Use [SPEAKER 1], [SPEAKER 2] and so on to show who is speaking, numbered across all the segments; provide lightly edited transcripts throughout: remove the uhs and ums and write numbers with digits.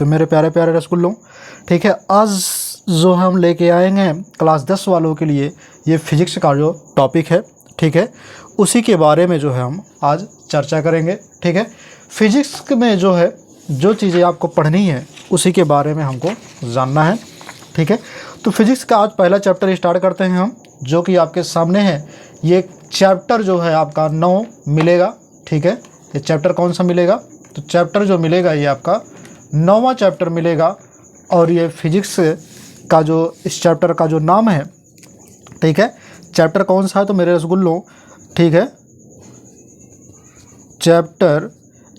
[SPEAKER 1] तो मेरे प्यारे प्यारे रसगुल्लों, ठीक है, आज जो हम लेके आएंगे क्लास 10 वालों के लिए ये फिजिक्स का जो टॉपिक है, ठीक है, उसी के बारे में जो है हम आज चर्चा करेंगे। ठीक है, फिजिक्स में जो है जो चीज़ें आपको पढ़नी है उसी के बारे में हमको जानना है। ठीक है, तो फिजिक्स का आज पहला चैप्टर स्टार्ट करते हैं हम, जो कि आपके सामने है। ये चैप्टर जो है आपका 9 मिलेगा। ठीक है, ये चैप्टर कौन सा मिलेगा? तो चैप्टर जो मिलेगा ये आपका 9वां चैप्टर मिलेगा। और ये फिजिक्स का जो इस चैप्टर का जो नाम है, ठीक है, चैप्टर कौन सा है? तो मेरे रसगुल्लों, ठीक है, चैप्टर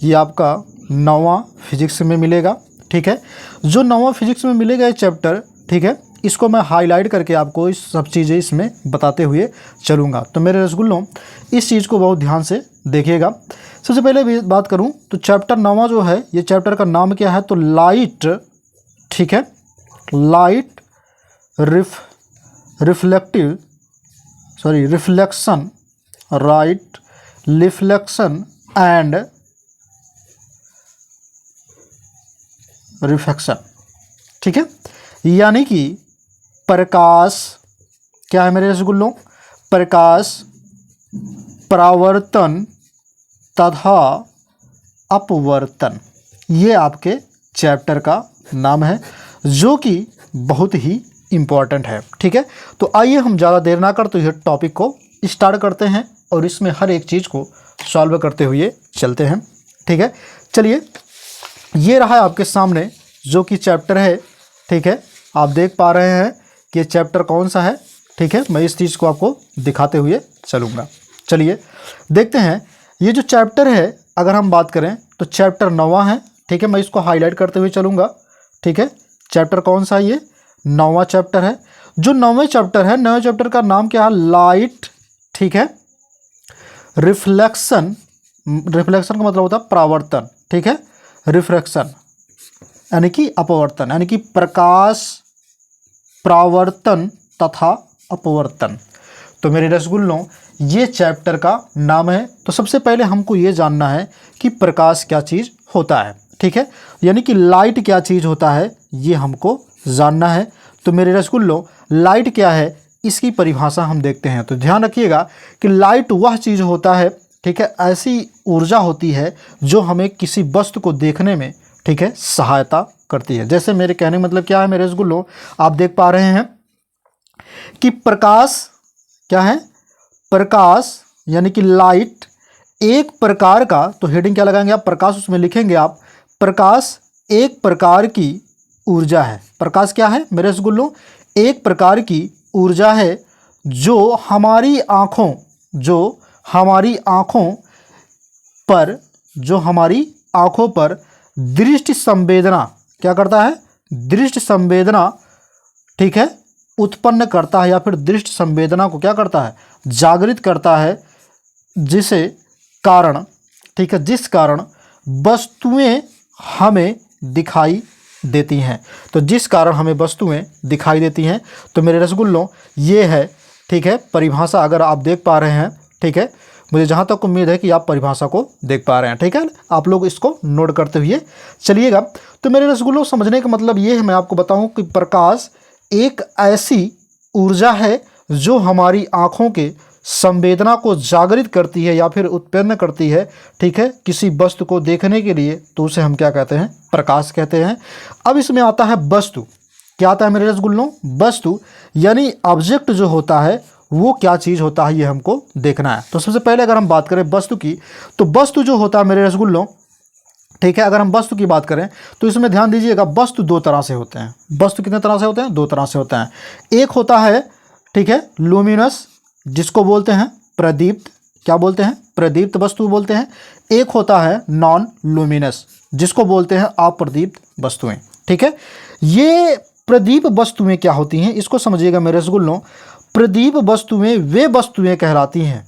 [SPEAKER 1] ये आपका 9वां फिजिक्स में मिलेगा। ठीक है, जो 9वां फिजिक्स में मिलेगा ये चैप्टर, ठीक है, इसको मैं हाईलाइट करके आपको इस सब चीज़ें इसमें बताते हुए चलूँगा। तो मेरे रसगुल्लों इस चीज़ को बहुत ध्यान से देखिएगा। सबसे पहले बात करूँ तो चैप्टर 9वां जो है ये चैप्टर का नाम क्या है? तो लाइट, ठीक है, light reflection, right, reflection and refraction. ठीक है, यानी कि प्रकाश क्या है मेरे रसगुल्लों? प्रकाश, परावर्तन तथा अपवर्तन, ये आपके चैप्टर का नाम है, जो कि बहुत ही इम्पॉर्टेंट है। ठीक है, तो आइए हम ज़्यादा देर ना करते हुए टॉपिक को स्टार्ट करते हैं और इसमें हर एक चीज़ को सॉल्व करते हुए चलते हैं। ठीक है, चलिए, ये रहा है आपके सामने जो कि चैप्टर है। ठीक है, आप देख पा रहे हैं कि ये चैप्टर कौन सा है। ठीक है, मैं इस चीज़ को आपको दिखाते हुए चलूँगा। चलिए देखते हैं ये जो चैप्टर है, अगर हम बात करें तो चैप्टर 9वां है। ठीक है, मैं इसको हाईलाइट करते हुए चलूँगा। ठीक है, चैप्टर कौन सा है? ये 9वां चैप्टर है। जो 9वें चैप्टर है, 9वें चैप्टर का नाम क्या है? लाइट, ठीक है, रिफ्लेक्शन, रिफ्लेक्शन का मतलब होता है परावर्तन, ठीक है, रिफ्रैक्शन यानी कि अपवर्तन, यानी कि प्रकाश, परावर्तन तथा अपवर्तन। तो मेरे रसगुल्लों ये चैप्टर का नाम है। तो सबसे पहले हमको ये जानना है कि प्रकाश क्या चीज़ होता है। ठीक है, यानी कि लाइट क्या चीज़ होता है ये हमको जानना है। तो मेरे रसगुल्लों लाइट क्या है इसकी परिभाषा हम देखते हैं। तो ध्यान रखिएगा कि लाइट वह चीज़ होता है, ठीक है, ऐसी ऊर्जा होती है जो हमें किसी वस्तु को देखने में, ठीक है, सहायता करती है। जैसे मेरे कहने का मतलब क्या है मेरे रसगुल्लों, आप देख पा रहे हैं कि प्रकाश क्या है? प्रकाश यानी कि लाइट एक प्रकार का, तो हेडिंग क्या लगाएंगे आप? प्रकाश, उसमें लिखेंगे आप प्रकाश एक प्रकार की ऊर्जा है। प्रकाश क्या है मेरे रसगुल्लों? एक प्रकार की ऊर्जा है जो हमारी आँखों पर दृष्टि संवेदना क्या करता है? दृष्टि संवेदना, ठीक है, उत्पन्न करता है, या फिर दृष्टि संवेदना को क्या करता है? जागृत करता है, जिसे कारण, ठीक है, जिस कारण वस्तुएं हमें दिखाई देती हैं। तो जिस कारण हमें वस्तुएं दिखाई देती हैं, तो मेरे रसगुल्लों ये है, ठीक है, परिभाषा। अगर आप देख पा रहे हैं, ठीक है, मुझे जहाँ तक उम्मीद है कि आप परिभाषा को देख पा रहे हैं। ठीक है, आप लोग इसको नोट करते हुए चलिएगा। तो मेरे रसगुल्लों समझने का मतलब ये है, मैं आपको बताऊं कि प्रकाश एक ऐसी ऊर्जा है जो हमारी आँखों के संवेदना को जागृत करती है या फिर उत्पन्न करती है, ठीक है, किसी वस्तु को देखने के लिए। तो उसे हम क्या कहते हैं? प्रकाश कहते हैं। अब इसमें आता है वस्तु। क्या आता है मेरे रसगुल्लों? वस्तु यानी ऑब्जेक्ट जो होता है वो क्या चीज़ होता है ये हमको देखना है। तो सबसे पहले अगर हम बात करें वस्तु की, तो वस्तु जो होता है मेरे रसगुल्लों, ठीक है, अगर हम वस्तु की बात करें तो इसमें ध्यान दीजिएगा, वस्तु दो तरह से होते हैं। वस्तु कितने तरह से होते हैं? 2 तरह से होते हैं। एक होता है, ठीक है, लुमिनस, जिसको बोलते हैं प्रदीप्त। क्या बोलते हैं? प्रदीप्त वस्तु बोलते हैं। एक होता है नॉन लुमिनस, जिसको बोलते हैं अप्रदीप्त वस्तुएं। ठीक है, ये प्रदीप वस्तुएं क्या होती हैं इसको समझिएगा मेरे रसगुल्लों। प्रदीप वस्तुएं वे वस्तुएं कहलाती हैं,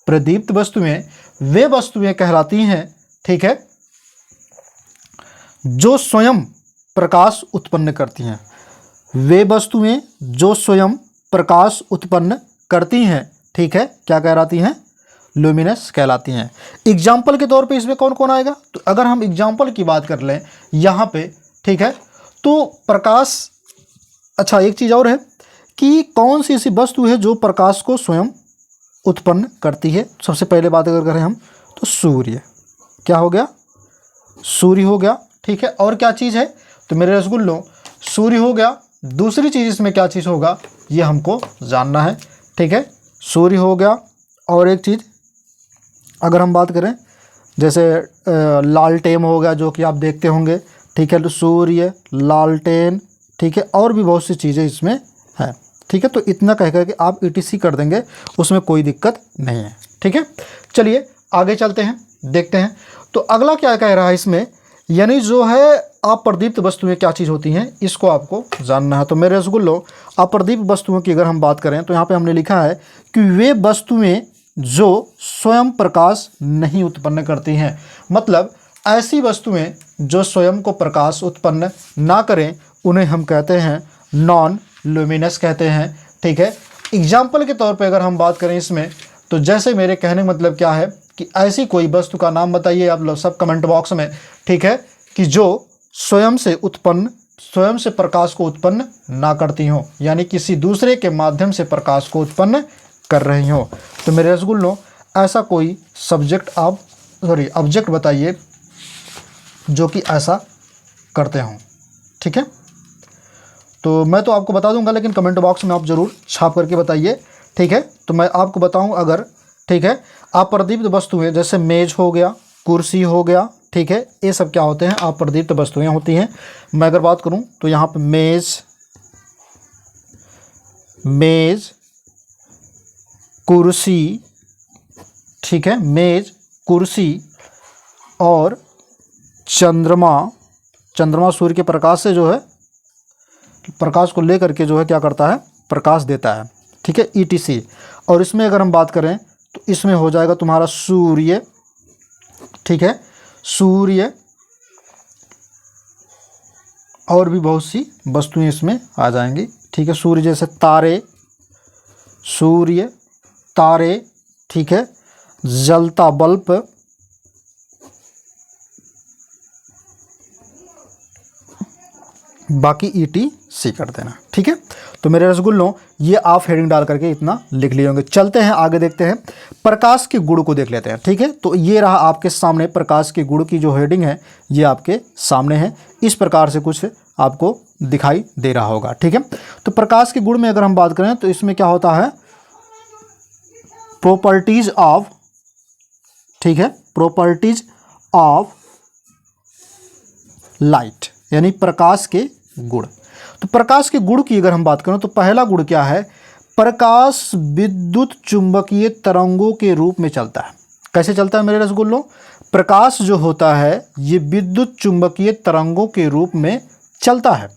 [SPEAKER 1] प्रदीप्त वस्तुएं वे वस्तुएं कहलाती हैं, ठीक है, जो स्वयं प्रकाश उत्पन्न करती हैं। वे वस्तुएं जो स्वयं प्रकाश उत्पन्न करती हैं, ठीक है, क्या कहलाती हैं? लुमिनस कहलाती हैं। एग्जाम्पल के तौर पे इसमें कौन कौन आएगा? तो अगर हम एग्जाम्पल की बात कर लें, यहाँ पे ठीक है। तो प्रकाश, अच्छा एक चीज़ और है कि कौन सी ऐसी वस्तु है जो प्रकाश को स्वयं उत्पन्न करती है। सबसे पहले बात अगर करें हम तो सूर्य, क्या हो गया, सूर्य हो गया, ठीक है। और क्या चीज़ है, तो मेरे रसगुल्लों सूर्य हो गया। दूसरी चीज़ इसमें क्या चीज़ होगा ये हमको जानना है, ठीक है। सूर्य हो गया, और एक चीज़ अगर हम बात करें जैसे लालटेन हो गया जो कि आप देखते होंगे, ठीक है। तो सूर्य, लालटेन, ठीक है, और भी बहुत सी चीज़ें इसमें है, ठीक है। तो इतना कह कर के आप ETC कर देंगे, उसमें कोई दिक्कत नहीं है, ठीक है। चलिए आगे चलते हैं, देखते हैं। तो अगला क्या कह रहा है इसमें, यानी जो है अप्रदीप्त वस्तुएं क्या चीज़ होती हैं, इसको आपको जानना है। तो मेरे रसगुल्लों अप्रदीप्त वस्तुओं की अगर हम बात करें तो यहाँ पे हमने लिखा है कि वे वस्तुएं जो स्वयं प्रकाश नहीं उत्पन्न करती हैं, मतलब ऐसी वस्तुएं जो स्वयं को प्रकाश उत्पन्न ना करें उन्हें हम कहते हैं नॉन लुमिनस कहते हैं, ठीक है। एग्जाम्पल के तौर पे अगर हम बात करें इसमें, तो जैसे मेरे कहने मतलब क्या है कि ऐसी कोई वस्तु का नाम बताइए आप लोग सब कमेंट बॉक्स में, ठीक है, कि जो स्वयं से प्रकाश को उत्पन्न ना करती हो, यानी किसी दूसरे के माध्यम से प्रकाश को उत्पन्न कर रही हो। तो मेरे रसगुल्लों ऐसा कोई ऑब्जेक्ट बताइए जो कि ऐसा करते हों, ठीक है। तो मैं तो आपको बता दूंगा, लेकिन कमेंट बॉक्स में आप ज़रूर छाप करके बताइए, ठीक है। तो मैं आपको बताऊं अगर, ठीक है, अप्रदीप्त वस्तुएं जैसे मेज हो गया, कुर्सी हो गया, ठीक है, ये सब क्या होते हैं, अप्रदीप्त वस्तुएं होती हैं। मैं अगर बात करूं तो यहाँ पे मेज, कुर्सी, ठीक है, मेज, कुर्सी और चंद्रमा सूर्य के प्रकाश से जो है, प्रकाश को लेकर के जो है क्या करता है, प्रकाश देता है, ठीक है, ETC। और इसमें अगर हम बात करें तो इसमें हो जाएगा तुम्हारा सूर्य, ठीक है, सूर्य और भी बहुत सी वस्तुएं इसमें आ जाएंगी, ठीक है। सूर्य जैसे तारे, ठीक है, जलता बल्ब, बाकी ETC कर देना, ठीक है। तो मेरे रसगुल्लों ये आप हेडिंग डाल करके इतना लिख लिए होंगे। चलते हैं आगे, देखते हैं प्रकाश के गुण को देख लेते हैं, ठीक है। तो ये रहा आपके सामने प्रकाश के गुण की जो हेडिंग है, ये आपके सामने है, इस प्रकार से कुछ आपको दिखाई दे रहा होगा, ठीक है। तो प्रकाश के गुण में अगर हम बात करें तो इसमें क्या होता है, प्रॉपर्टीज ऑफ, ठीक है, प्रॉपर्टीज ऑफ लाइट, यानी प्रकाश के गुण। तो प्रकाश के गुण की अगर हम बात करें तो पहला गुण क्या है, प्रकाश विद्युत चुंबकीय तरंगों के रूप में चलता है। कैसे चलता है मेरे रसगुल्लों, प्रकाश जो होता है ये विद्युत चुंबकीय तरंगों के रूप में चलता है,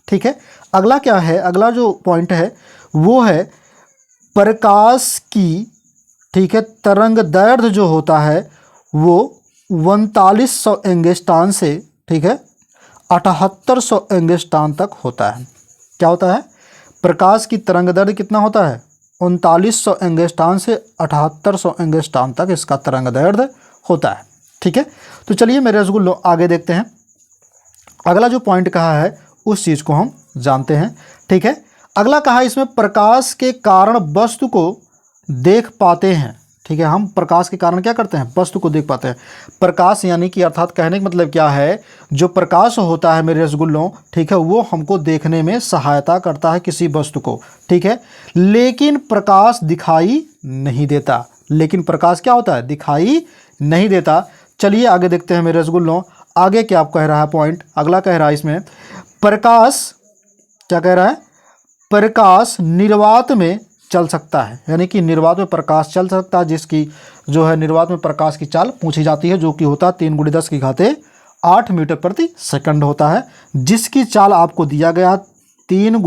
[SPEAKER 1] ठीक है। अगला क्या है, अगला जो पॉइंट है वो है प्रकाश की, ठीक है, तरंग दैर्ध्य जो होता है वो 3900 एंगस्ट्रॉम से, ठीक है, 7800 एंगस्ट्रॉम तक होता है। क्या होता है, प्रकाश की तरंग दैर्ध्य कितना होता है, 3900 एंगस्ट्रॉम से 7800 एंगस्ट्रॉम तक इसका तरंग दैर्ध्य होता है, ठीक है। तो चलिए मेरे रसगुल्लों आगे देखते हैं, अगला जो पॉइंट कहा है उस चीज़ को हम जानते हैं, ठीक है। अगला कहा इसमें प्रकाश के कारण वस्तु को देख पाते हैं, ठीक है। हम प्रकाश के कारण क्या करते हैं, वस्तु को देख पाते हैं। प्रकाश यानी कि अर्थात कहने का मतलब क्या है, जो प्रकाश होता है मेरे रसगुल्लों, ठीक है, वो हमको देखने में सहायता करता है किसी वस्तु को, ठीक है, लेकिन प्रकाश दिखाई नहीं देता। लेकिन प्रकाश क्या होता है, दिखाई नहीं देता। चलिए आगे देखते हैं मेरे रसगुल्लों, आगे क्या कह रहा है पॉइंट, अगला कह रहा है इसमें प्रकाश, क्या कह रहा है, प्रकाश निर्वात में चल सकता है, यानी कि निर्वात में प्रकाश चल सकता है, जिसकी जो है निर्वात में प्रकाश की चाल पूछी जाती है, जो कि होता है 3 × 10⁸ मीटर प्रति सेकंड होता है, जिसकी चाल आपको दिया गया 3 ×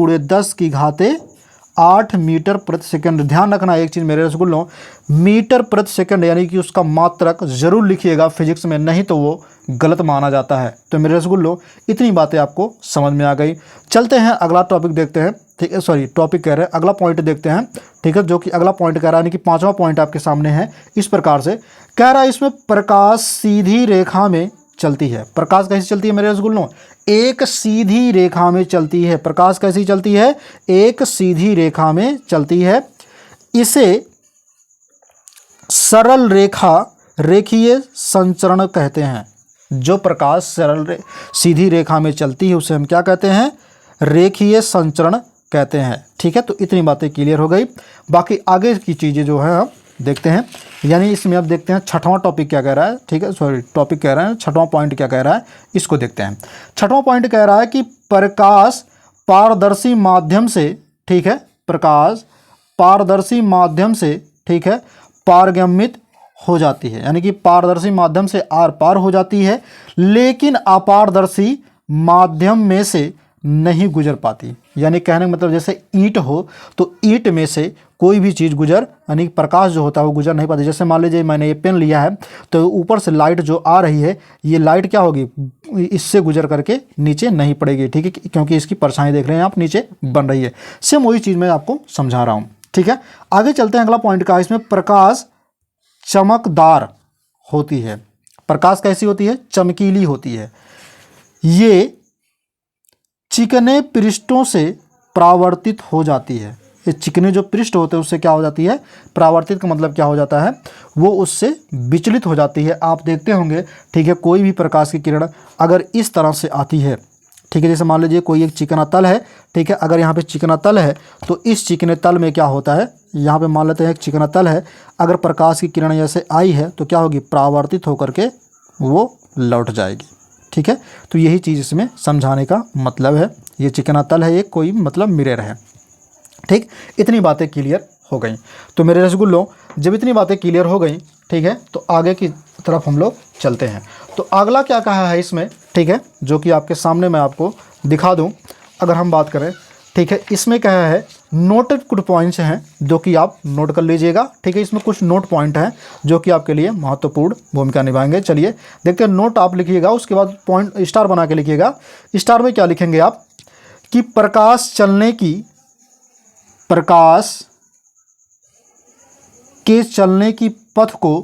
[SPEAKER 1] 10⁸ मीटर प्रति सेकंड। ध्यान रखना एक चीज़ मेरे रसगुल्लों, मीटर प्रति सेकंड यानी कि उसका मात्रक जरूर लिखिएगा फिजिक्स में, नहीं तो वो गलत माना जाता है। तो मेरे रसगुल्लों इतनी बातें आपको समझ में आ गई। चलते हैं अगला टॉपिक देखते हैं, ठीक है, सॉरी टॉपिक कह रहे हैं, अगला पॉइंट देखते हैं, ठीक है, जो कि अगला पॉइंट कह रहा है, यानी कि 5वां पॉइंट आपके सामने है। इस प्रकार से कह रहा है इसमें प्रकाश सीधी रेखा में चलती है। प्रकाश कैसी चलती है मेरे रसगुल्लों? एक सीधी रेखा में चलती है। प्रकाश कैसी चलती है? एक सीधी रेखा में चलती है। इसे सरल रेखा रेखीय संचरण कहते हैं। जो प्रकाश सीधी रेखा में चलती है उसे हम क्या कहते हैं? रेखीय संचरण कहते हैं। ठीक है, तो इतनी बातें क्लियर हो गई। बाकी आगे की चीज़ें जो है हम देखते हैं, यानी इसमें अब देखते हैं छठवां टॉपिक क्या कह रहा है। ठीक है, सॉरी टॉपिक कह रहे हैं, छठवां पॉइंट क्या कह रहा है इसको देखते हैं। छठवां पॉइंट कह रहा है कि प्रकाश पारदर्शी माध्यम से, ठीक है, प्रकाश पारदर्शी माध्यम से, ठीक है, पारगम्यित हो जाती है, यानी कि पारदर्शी माध्यम से आर पार हो जाती है, लेकिन अपारदर्शी माध्यम में से नहीं गुजर पाती। यानी कहने का मतलब जैसे ईंट हो तो ईंट में से कोई भी चीज़ गुजर, यानी प्रकाश जो होता है वो गुजर नहीं पाती। जैसे मान लीजिए मैंने ये पेन लिया है तो ऊपर से लाइट जो आ रही है, ये लाइट क्या होगी, इससे गुजर करके नीचे नहीं पड़ेगी। ठीक है, क्योंकि इसकी परछाई देख रहे हैं आप नीचे बन रही है। सेम वही चीज़ मैं आपको समझा रहा हूँ। ठीक है, आगे चलते हैं अगला पॉइंट का। इसमें प्रकाश चमकदार होती है। प्रकाश कैसी होती है? चमकीली होती है। ये चिकने पृष्ठों से परावर्तित हो जाती है। ये चिकने जो पृष्ठ होते हैं उससे क्या हो जाती है? परावर्तित का मतलब क्या हो जाता है? वो उससे विचलित हो जाती है। आप देखते होंगे, ठीक है, कोई भी प्रकाश की किरण अगर इस तरह से आती है, ठीक है, जैसे मान लीजिए कोई एक चिकना तल है, ठीक है, अगर यहाँ पे चिकना तल है तो इस चिकने तल में क्या होता है, यहाँ पे मान लेते हैं एक चिकना तल है, अगर प्रकाश की किरण जैसे आई है तो क्या होगी? परावर्तित होकर के वो लौट जाएगी। ठीक है, तो यही चीज़ इसमें समझाने का मतलब है। ये चिकना तल है, ये कोई मतलब मिरर है। ठीक, इतनी बातें क्लियर हो गई। तो मेरे रसगुल्लों जब इतनी बातें क्लियर हो गई, ठीक है, तो आगे की तरफ हम लोग चलते हैं। तो अगला क्या कहा है इसमें, ठीक है, जो कि आपके सामने मैं आपको दिखा दूं। अगर हम बात करें, ठीक है, इसमें कहा है नोटेड कुछ पॉइंट्स हैं जो कि आप नोट कर लीजिएगा। ठीक है, इसमें कुछ नोट पॉइंट हैं जो कि आपके लिए महत्वपूर्ण भूमिका निभाएंगे। चलिए देखते हैं, नोट आप लिखिएगा, उसके बाद पॉइंट स्टार बना के लिखिएगा। स्टार में क्या लिखेंगे आप कि प्रकाश के चलने की पथ को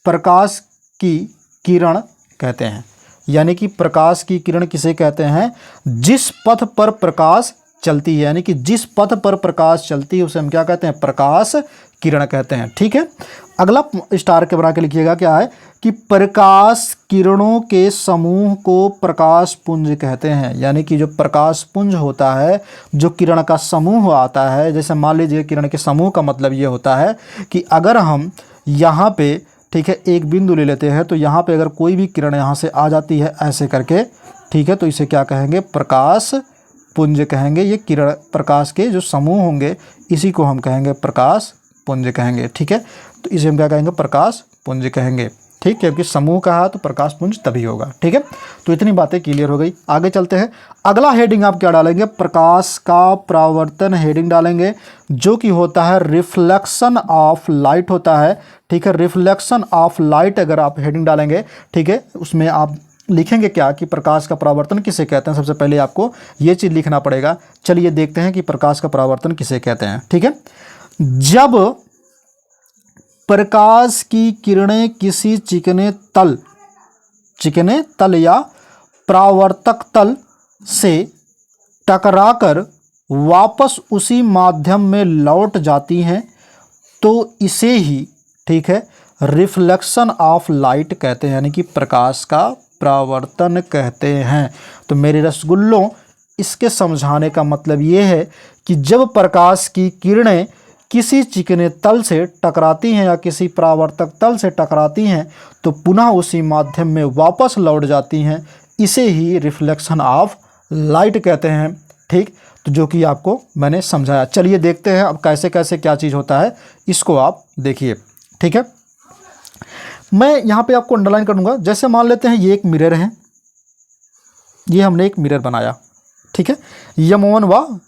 [SPEAKER 1] प्रकाश की किरण कहते हैं। यानी कि प्रकाश की किरण किसे कहते हैं? जिस पथ पर प्रकाश चलती है, यानी कि जिस पथ पर प्रकाश चलती है उसे हम क्या कहते हैं? प्रकाश किरण कहते हैं। ठीक है, अगला स्टार के बना के लिखिएगा क्या है कि प्रकाश किरणों के समूह को प्रकाश पुंज कहते हैं। यानी कि जो प्रकाश पुंज होता है, जो किरण का समूह आता है, जैसे मान लीजिए किरण के समूह का मतलब ये होता है कि अगर हम यहाँ पे, ठीक है, एक बिंदु ले लेते हैं तो यहाँ पे अगर कोई भी किरण यहाँ से आ जाती है ऐसे करके, ठीक है, तो इसे क्या कहेंगे? प्रकाश पुंज कहेंगे। ये किरण प्रकाश के जो समूह होंगे इसी को हम कहेंगे प्रकाश पुंज कहेंगे। ठीक है, तो इसे हम क्या कहेंगे? प्रकाश पुंज कहेंगे। ठीक, क्योंकि समूह कहा तो प्रकाश पुंज तभी होगा। ठीक है, तो इतनी बातें क्लियर हो गई। आगे चलते हैं, अगला हेडिंग आप क्या डालेंगे? प्रकाश का परावर्तन हेडिंग डालेंगे, जो कि होता है रिफ्लेक्शन ऑफ लाइट होता है। ठीक है, रिफ्लेक्शन ऑफ लाइट अगर आप हेडिंग डालेंगे, ठीक है, उसमें आप लिखेंगे क्या कि प्रकाश का परावर्तन किसे कहते हैं। सबसे पहले आपको ये चीज़ लिखना पड़ेगा। चलिए देखते हैं कि प्रकाश का परावर्तन किसे कहते हैं। ठीक है, जब प्रकाश की किरणें किसी चिकने तल या परावर्तक तल से टकराकर वापस उसी माध्यम में लौट जाती हैं तो इसे ही, ठीक है, रिफ्लेक्शन ऑफ लाइट कहते हैं, यानी कि प्रकाश का परावर्तन कहते हैं। तो मेरे रसगुल्लों इसके समझाने का मतलब ये है कि जब प्रकाश की किरणें किसी चिकने तल से टकराती हैं या किसी परावर्तक तल से टकराती हैं तो पुनः उसी माध्यम में वापस लौट जाती हैं, इसे ही रिफ्लेक्शन ऑफ लाइट कहते हैं। ठीक, तो जो कि आपको मैंने समझाया। चलिए देखते हैं अब कैसे कैसे क्या चीज़ होता है, इसको आप देखिए। ठीक है, मैं यहाँ पे आपको अंडरलाइन कर दूंगा। जैसे मान लेते हैं ये एक मिरर है, ये हमने एक मिरर बनाया। ठीक है, M1 व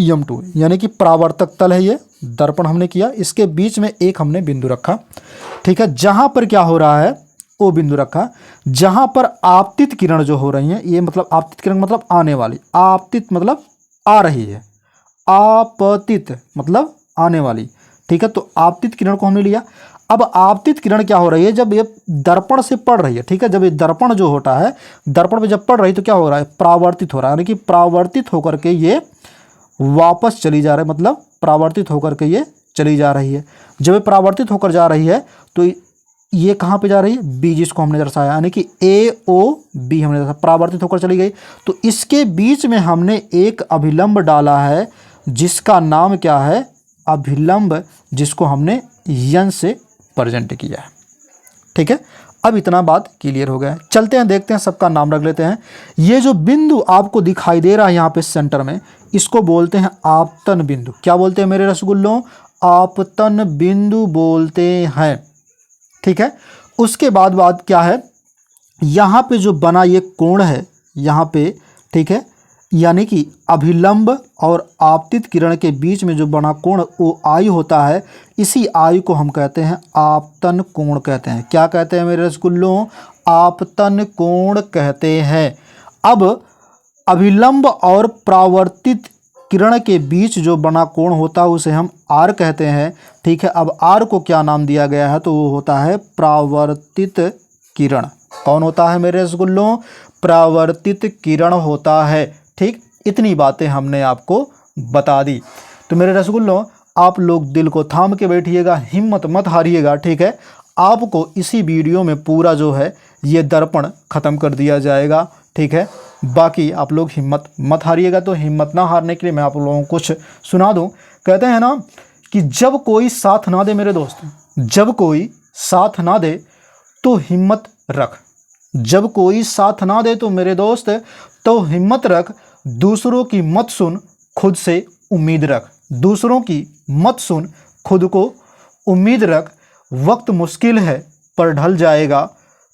[SPEAKER 1] M2 यानी कि परावर्तक तल है, ये दर्पण हमने किया, इसके बीच में एक हमने बिंदु रखा। ठीक है, जहाँ पर क्या हो रहा है वो बिंदु रखा जहाँ पर आपतित किरण जो हो रही है, ये मतलब आपतित किरण मतलब आने वाली, आपतित मतलब आ रही है, आपतित मतलब आने वाली। ठीक है, तो आपतित किरण को हमने लिया। अब आपतित किरण क्या हो रही है, जब ये दर्पण से पड़ रही है, ठीक है, जब ये दर्पण जो होता है, दर्पण पे जब पड़ रही है तो क्या हो रहा है, परावर्तित हो रहा है, यानी कि परावर्तित होकर के ये वापस चली जा रही है, मतलब परावर्तित होकर के ये चली जा रही है। जब ये परावर्तित होकर जा रही है तो ये कहाँ पे जा रही है, बी, जिसको हमने दर्शाया, यानी कि AOB हमने दर्शाया, परावर्तित होकर चली गई। तो इसके बीच में हमने एक अभिलंब डाला है जिसका नाम क्या है, अभिलंब, जिसको हमने यन से प्रेजेंट किया है। ठीक है, अब इतना बात क्लियर हो गया है। चलते हैं, देखते हैं, सबका नाम रख लेते हैं। ये जो बिंदु आपको दिखाई दे रहा है यहाँ पे सेंटर में, इसको बोलते हैं आपतन बिंदु। क्या बोलते हैं मेरे रसगुल्लों, आपतन बिंदु बोलते हैं। ठीक है, उसके बाद बात क्या है, यहाँ पे जो बना ये कोण है यहाँ पे, ठीक है, यानी कि अभिलंब और आपतित किरण के बीच में जो बना कोण वो आई होता है, इसी आई को हम कहते हैं आपतन कोण कहते हैं। क्या कहते हैं मेरे रसगुल्लों, आपतन कोण कहते हैं। अब अभिलंब और परावर्तित किरण के बीच जो बना कोण होता है उसे हम आर कहते हैं। ठीक है, अब आर को क्या नाम दिया गया है, तो वो होता है परावर्तित किरण। कौन होता है मेरे रसगुल्लों, परावर्तित किरण होता है। ठीक, इतनी बातें हमने आपको बता दी। तो मेरे रसगुल्लों आप लोग दिल को थाम के बैठिएगा, हिम्मत मत हारिएगा। ठीक है, आपको इसी वीडियो में पूरा जो है ये दर्पण ख़त्म कर दिया जाएगा। ठीक है, बाकी आप लोग हिम्मत मत हारिएगा। तो हिम्मत ना हारने के लिए मैं आप लोगों को कुछ सुना दूं। कहते हैं ना कि जब कोई साथ ना दे मेरे दोस्त, जब कोई साथ ना दे तो हिम्मत रख, जब कोई साथ ना दे तो मेरे दोस्त तो हिम्मत रख, दूसरों की मत सुन, खुद से उम्मीद रख, दूसरों की मत सुन, खुद को उम्मीद रख। वक्त मुश्किल है पर ढल जाएगा,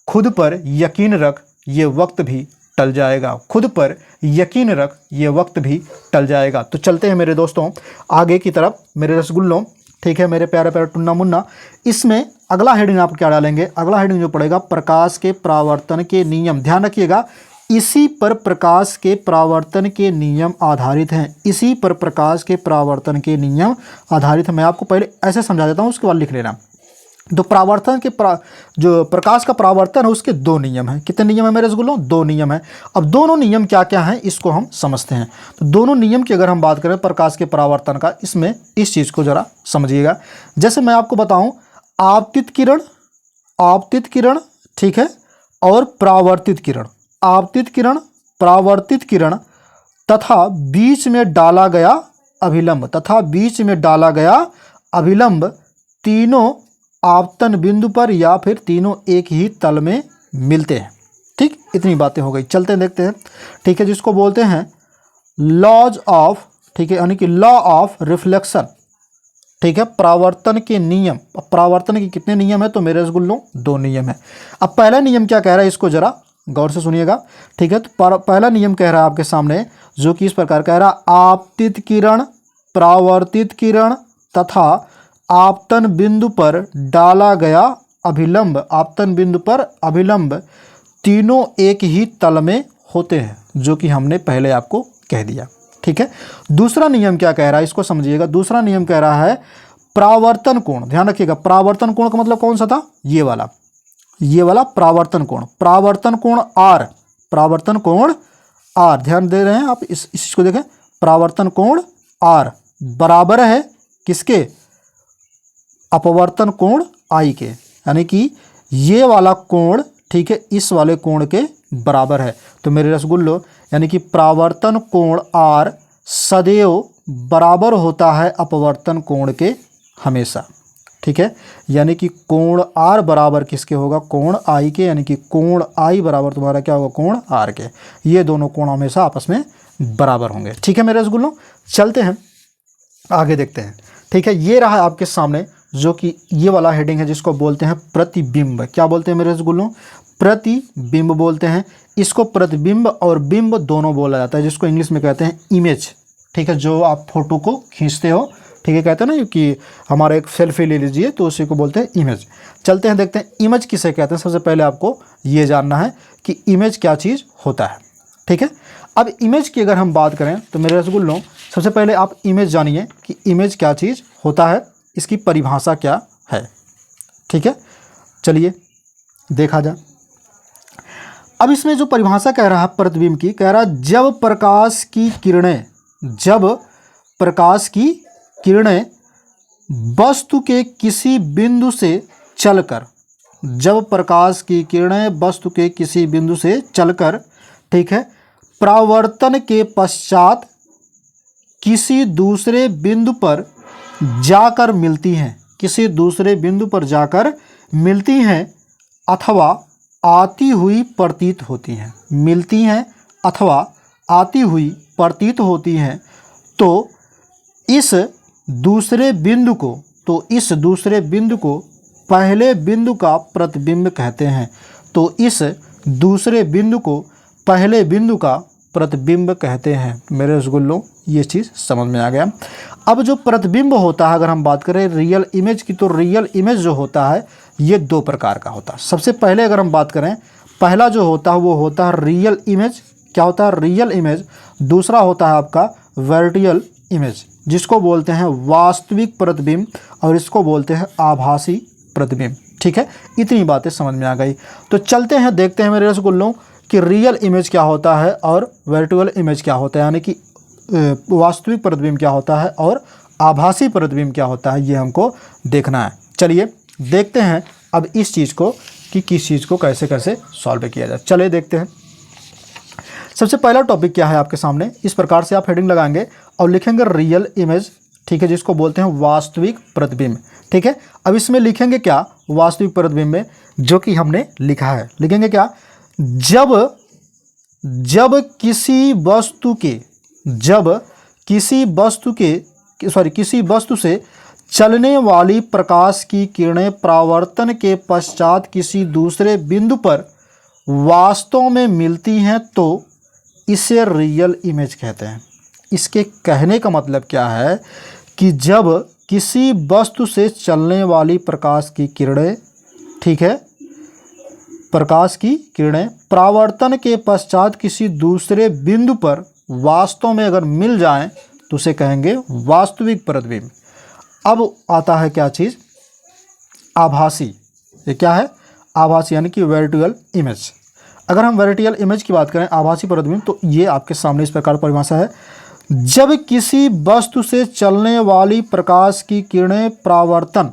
[SPEAKER 1] खुद पर यकीन रख, ये वक्त भी टल जाएगा, खुद पर यकीन रख, ये वक्त भी टल जाएगा। तो चलते हैं मेरे दोस्तों आगे की तरफ मेरे रसगुल्लों। ठीक है मेरे प्यारे प्यारे टुन्ना मुन्ना, इसमें अगला हेडिंग आप क्या डालेंगे, अगला हेडिंग जो पड़ेगा प्रकाश के परावर्तन के नियम। ध्यान रखिएगा, इसी पर प्रकाश के परावर्तन के नियम आधारित हैं, इसी पर प्रकाश के परावर्तन के नियम आधारित हैं। मैं आपको पहले ऐसे समझा देता हूँ, उसके बाद लिख लेना। तो परावर्तन के जो प्रकाश का परावर्तन है उसके दो नियम हैं। कितने नियम है मेरे रसगुल्लों, दो नियम है। अब दोनों नियम क्या क्या हैं इसको हम समझते हैं। तो दोनों नियम की अगर हम बात करें प्रकाश के परावर्तन का, इसमें इस चीज़ को ज़रा समझिएगा। जैसे मैं आपको बताऊं, आपतित किरण, आपतित किरण, ठीक है, और परावर्तित किरण, आपतित किरण, परावर्तित किरण तथा बीच में डाला गया अभिलंब, तथा बीच में डाला गया अभिलंब, तीनों आपतन बिंदु पर या फिर तीनों एक ही तल में मिलते हैं। ठीक, इतनी बातें हो गई। चलते हैं देखते हैं। ठीक है, जिसको बोलते हैं लॉज ऑफ, ठीक है, यानी कि लॉ ऑफ रिफ्लेक्शन। ठीक है, परावर्तन के नियम। परावर्तन के कितने नियम है, तो मेरे रसगुल्लों दो नियम है। अब पहला नियम क्या कह रहा है, इसको जरा गौर से सुनिएगा। ठीक है, तो पहला नियम कह रहा है आपके सामने, जो कि इस प्रकार कह रहा है, आपतित किरण, परावर्तित किरण तथा आपतन बिंदु पर डाला गया अभिलंब, आपतन बिंदु पर अभिलंब, तीनों एक ही तल में होते हैं, जो कि हमने पहले आपको कह दिया। ठीक है, दूसरा नियम क्या कह रहा है, इसको समझिएगा। दूसरा नियम कह रहा है परावर्तन कोण। ध्यान रखिएगा, परावर्तन कोण का मतलब कौन सा था, ये वाला, ये वाला परावर्तन कोण। परावर्तन कोण आर, परावर्तन कोण आर, ध्यान दे रहे हैं आप, इस चीज को देखें, परावर्तन कोण आर बराबर है किसके, अपवर्तन कोण आई के, यानी कि ये वाला कोण, ठीक है, इस वाले कोण के बराबर है। तो मेरे रसगुल्लो, यानी कि परावर्तन कोण आर सदैव बराबर होता है अपवर्तन कोण के हमेशा। ठीक है, यानी कि कोण आर बराबर किसके होगा, कोण आई के, यानी कि कोण आई बराबर तुम्हारा क्या होगा, कोण आर के। ये दोनों कोण हमेशा आपस में बराबर होंगे। ठीक है मेरे रसगुल्लों, चलते हैं आगे देखते हैं। ठीक है, ये रहा आपके सामने जो कि ये वाला हेडिंग है, जिसको बोलते हैं प्रतिबिंब। क्या बोलते हैं मेरे रसगुल्लों, प्रतिबिंब बोलते हैं। इसको प्रतिबिंब और बिंब दोनों बोला जाता है, जिसको इंग्लिश में कहते हैं इमेज। ठीक है, जो आप फोटो को खींचते हो, ठीक है, कहते हैं ना कि हमारा एक सेल्फी ले लीजिए, तो उसी को बोलते हैं इमेज। चलते हैं देखते हैं इमेज किसे कहते हैं। सबसे पहले आपको ये जानना है कि इमेज क्या चीज़ होता है। ठीक है, अब इमेज की अगर हम बात करें तो मेरे रसगुल्लों, सबसे पहले आप इमेज जानिए कि इमेज क्या चीज़ होता है, इसकी परिभाषा क्या है। ठीक है, चलिए देखा जाए। अब इसमें जो परिभाषा कह रहा है प्रतिबिंब की, कह रहा है जब प्रकाश की किरणें वस्तु के किसी बिंदु से चलकर, जब प्रकाश की किरणें वस्तु के किसी बिंदु से चलकर, ठीक है, परावर्तन के पश्चात किसी दूसरे बिंदु पर जाकर मिलती हैं, किसी दूसरे बिंदु पर जाकर मिलती हैं अथवा आती हुई प्रतीत होती हैं, मिलती हैं अथवा आती हुई प्रतीत होती हैं, तो इस दूसरे बिंदु को पहले बिंदु का प्रतिबिंब कहते हैं। तो इस दूसरे बिंदु को पहले बिंदु का प्रतिबिंब कहते हैं। मेरे रसगुल्लों, ये चीज़ समझ में आ गया। अब जो प्रतिबिंब होता है, अगर हम बात करें रियल इमेज की, तो रियल इमेज जो होता है ये दो प्रकार का होता है। सबसे पहले अगर हम बात करें, पहला जो होता है वो होता है रियल इमेज। क्या होता है? Real image. दूसरा होता है आपका वर्चुअल इमेज, जिसको बोलते हैं वास्तविक प्रतिबिंब, और इसको बोलते हैं आभासी प्रतिबिंब। ठीक है, इतनी बातें समझ में आ गई। तो चलते हैं, देखते हैं मेरे रसगुल्लों कि रियल इमेज क्या होता है और वर्चुअल इमेज क्या होता है, यानी कि वास्तविक प्रतिबिंब क्या होता है और आभासी प्रतिबिंब क्या होता है, ये हमको देखना है। चलिए देखते हैं अब इस चीज़ को कि किस चीज़ को कैसे कैसे सॉल्व किया जाए। चलिए देखते हैं। सबसे पहला टॉपिक क्या है आपके सामने, इस प्रकार से आप हेडिंग लगाएंगे और लिखेंगे रियल इमेज, ठीक है, जिसको बोलते हैं वास्तविक प्रतिबिंब। ठीक है, अब इसमें लिखेंगे क्या वास्तविक प्रतिबिंब में, जो कि हमने लिखा है, लिखेंगे क्या, जब किसी वस्तु से चलने वाली प्रकाश की किरणें परावर्तन के पश्चात किसी दूसरे बिंदु पर वास्तव में मिलती हैं, तो इसे रियल इमेज कहते हैं। इसके कहने का मतलब क्या है कि जब किसी वस्तु से चलने वाली प्रकाश की किरणें, ठीक है, प्रकाश की किरणें परावर्तन के पश्चात किसी दूसरे बिंदु पर वास्तव में अगर मिल जाएं, तो उसे कहेंगे वास्तविक प्रतिबिंब। अब आता है क्या चीज़, आभासी। ये क्या है? आभासी, यानी कि वर्चुअल इमेज। अगर हम वर्चुअल इमेज की बात करें, आभासी प्रतिबिंब, तो ये आपके सामने इस प्रकार परिभाषा है, जब किसी वस्तु से चलने वाली प्रकाश की किरणें परावर्तन,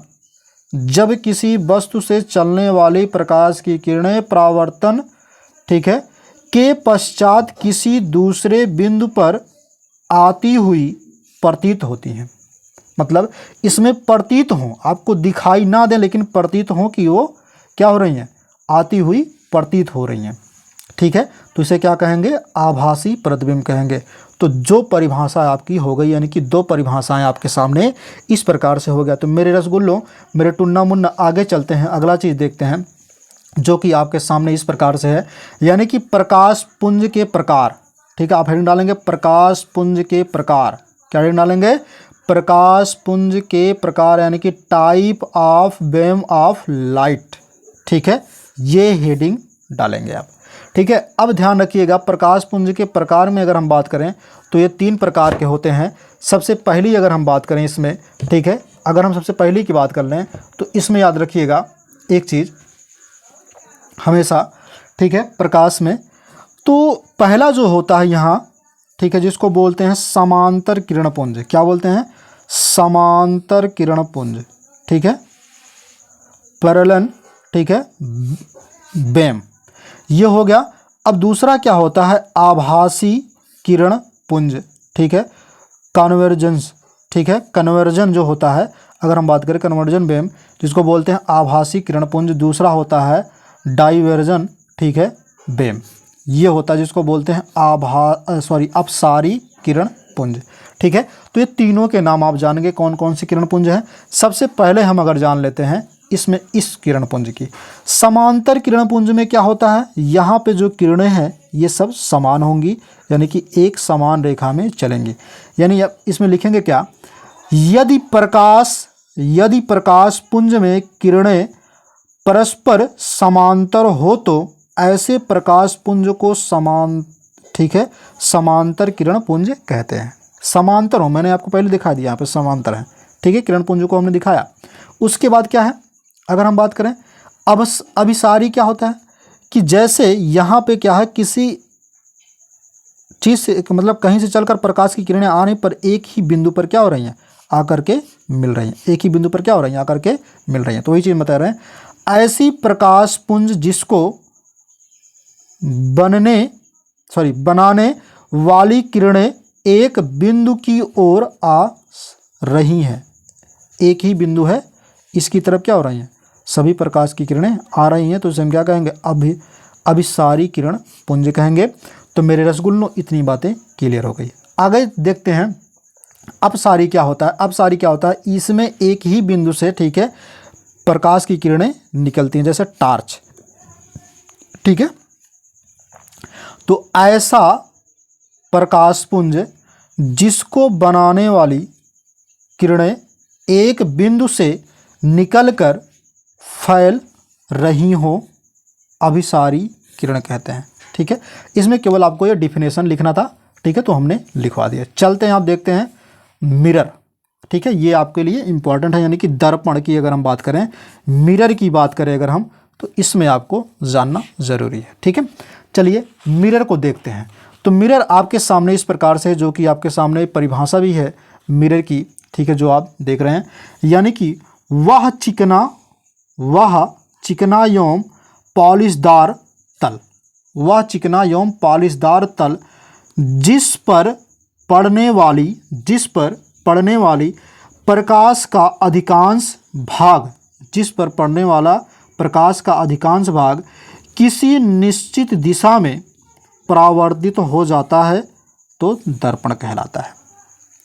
[SPEAKER 1] जब किसी वस्तु से चलने वाली प्रकाश की किरणें परावर्तन, ठीक है, के पश्चात किसी दूसरे बिंदु पर आती हुई प्रतीत होती हैं। मतलब इसमें प्रतीत हों, आपको दिखाई ना दे लेकिन प्रतीत हों कि वो क्या हो रही हैं, आती हुई प्रतीत हो रही हैं। ठीक है, तो इसे क्या कहेंगे, आभासी प्रतिबिंब कहेंगे। तो जो परिभाषा आपकी हो गई, यानी कि दो परिभाषाएं आपके सामने इस प्रकार से हो गया। तो मेरे रसगुल्लों, मेरे टुन्ना मुन्ना, आगे चलते हैं, अगला चीज़ देखते हैं, जो कि आपके सामने इस प्रकार से है, यानी कि प्रकाश पुंज के प्रकार। ठीक है, आप हेडिंग डालेंगे प्रकाश पुंज के प्रकार। क्या हेडिंग डालेंगे? प्रकाश पुंज के प्रकार, यानी कि type of beam of light. ठीक है, ये हेडिंग डालेंगे आप। ठीक है, अब ध्यान रखिएगा, प्रकाश पुंज के प्रकार में अगर हम बात करें तो ये तीन प्रकार के होते हैं। सबसे पहली अगर हम बात करें इसमें, ठीक है, अगर हम सबसे पहली की बात कर लें तो इसमें याद रखिएगा एक चीज़ हमेशा, ठीक है, प्रकाश में तो पहला जो होता है यहाँ, ठीक है, जिसको बोलते हैं समांतर किरण पुंज। क्या बोलते हैं? समांतर किरण पुंज। ठीक है, पैरेलल, ठीक है, बीम, ये हो गया। अब दूसरा क्या होता है? आभासी किरण पुंज। ठीक है, कन्वर्जेंस। ठीक है, कन्वर्जन जो होता है, अगर हम बात करें कन्वर्जन बीम, जिसको बोलते हैं आभासी किरण पुंज। दूसरा होता है डाइवर्जन, ठीक है, बीम, ये होता है जिसको बोलते हैं अपसारी किरण पुंज। ठीक है, तो ये तीनों के नाम आप जानेंगे कौन कौन सी किरण पुंज हैं। सबसे पहले हम अगर जान लेते हैं इसमें इस किरण पुंज की, समांतर किरण पुंज में क्या होता है, यहाँ पे जो किरणें हैं ये सब समान होंगी, यानी कि एक समान रेखा में चलेंगी। यानी इसमें लिखेंगे क्या, यदि प्रकाश पुंज में किरणें परस्पर समांतर हो तो ऐसे प्रकाश पुंज को ठीक है, समांतर किरण पुंज कहते हैं। समांतर हो, मैंने आपको पहले दिखा दिया, यहाँ पे समांतर है। ठीक है, किरण पुंज को हमने दिखाया। उसके बाद क्या है, अगर हम बात करें अभिसारी क्या होता है कि जैसे यहाँ पे क्या है, किसी चीज़ से मतलब कहीं से चलकर प्रकाश की किरणें आने पर एक ही बिंदु पर क्या हो रही हैं, आकर के मिल रही हैं, एक ही बिंदु पर क्या हो रही हैं, आकर के मिल रही हैं। तो वही चीज़ बता रहे हैं, ऐसी प्रकाश पुंज जिसको बनाने वाली किरणें एक बिंदु की ओर आ रही हैं, एक ही बिंदु है, इसकी तरफ क्या हो रही हैं, सभी प्रकाश की किरणें आ रही हैं, तो इसे हम क्या कहेंगे, अभिसारी किरण पुंज कहेंगे। तो मेरे रसगुल्लों इतनी बातें क्लियर हो गई। आगे देखते हैं अपसारी क्या होता है। अपसारी क्या होता है, इसमें एक ही बिंदु से, ठीक है, प्रकाश की किरणें निकलती हैं, जैसे टार्च, ठीक है। तो ऐसा प्रकाश पुंज जिसको बनाने वाली किरणें एक बिंदु से निकलकर फैल रही हो, अभिसारी किरण कहते हैं, ठीक है। इसमें केवल आपको ये डिफिनेशन लिखना था, ठीक है, तो हमने लिखवा दिया। चलते हैं, आप देखते हैं मिरर, ठीक है, ये आपके लिए इंपॉर्टेंट है, यानी कि दर्पण की अगर हम बात करें, मिरर की बात करें अगर हम, तो इसमें आपको जानना ज़रूरी है, ठीक है। चलिए मिरर को देखते हैं। तो मिरर आपके सामने इस प्रकार से है, जो कि आपके सामने परिभाषा भी है मिरर की, ठीक है, जो आप देख रहे हैं, यानी कि वह चिकना एवं पॉलिशदार तल, वह चिकना एवं पॉलिशदार तल जिस पर पड़ने वाली प्रकाश का अधिकांश भाग, जिस पर पड़ने वाला प्रकाश का अधिकांश भाग किसी निश्चित दिशा में परावर्तित हो जाता है, तो दर्पण कहलाता है,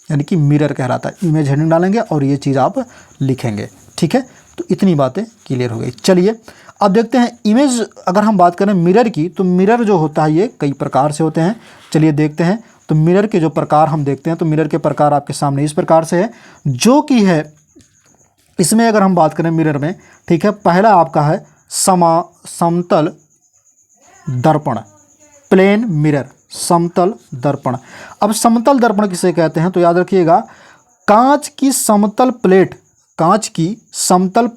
[SPEAKER 1] यानी कि मिरर कहलाता है। इमेज हेडिंग डालेंगे और ये चीज़ आप लिखेंगे, ठीक है। तो इतनी बातें क्लियर हो गई। चलिए अब देखते हैं इमेज, अगर हम बात करें मिरर की, तो मिरर जो होता है ये कई प्रकार से होते हैं। चलिए देखते हैं। तो मिरर के जो प्रकार हम देखते हैं, तो मिरर के प्रकार आपके सामने इस प्रकार से है, जो कि है इसमें अगर हम बात करें मिरर में, ठीक है, पहला आपका है समतल दर्पण, प्लेन मिरर, समतल दर्पण। अब समतल दर्पण किसे कहते हैं, तो याद रखिएगा, कांच की समतल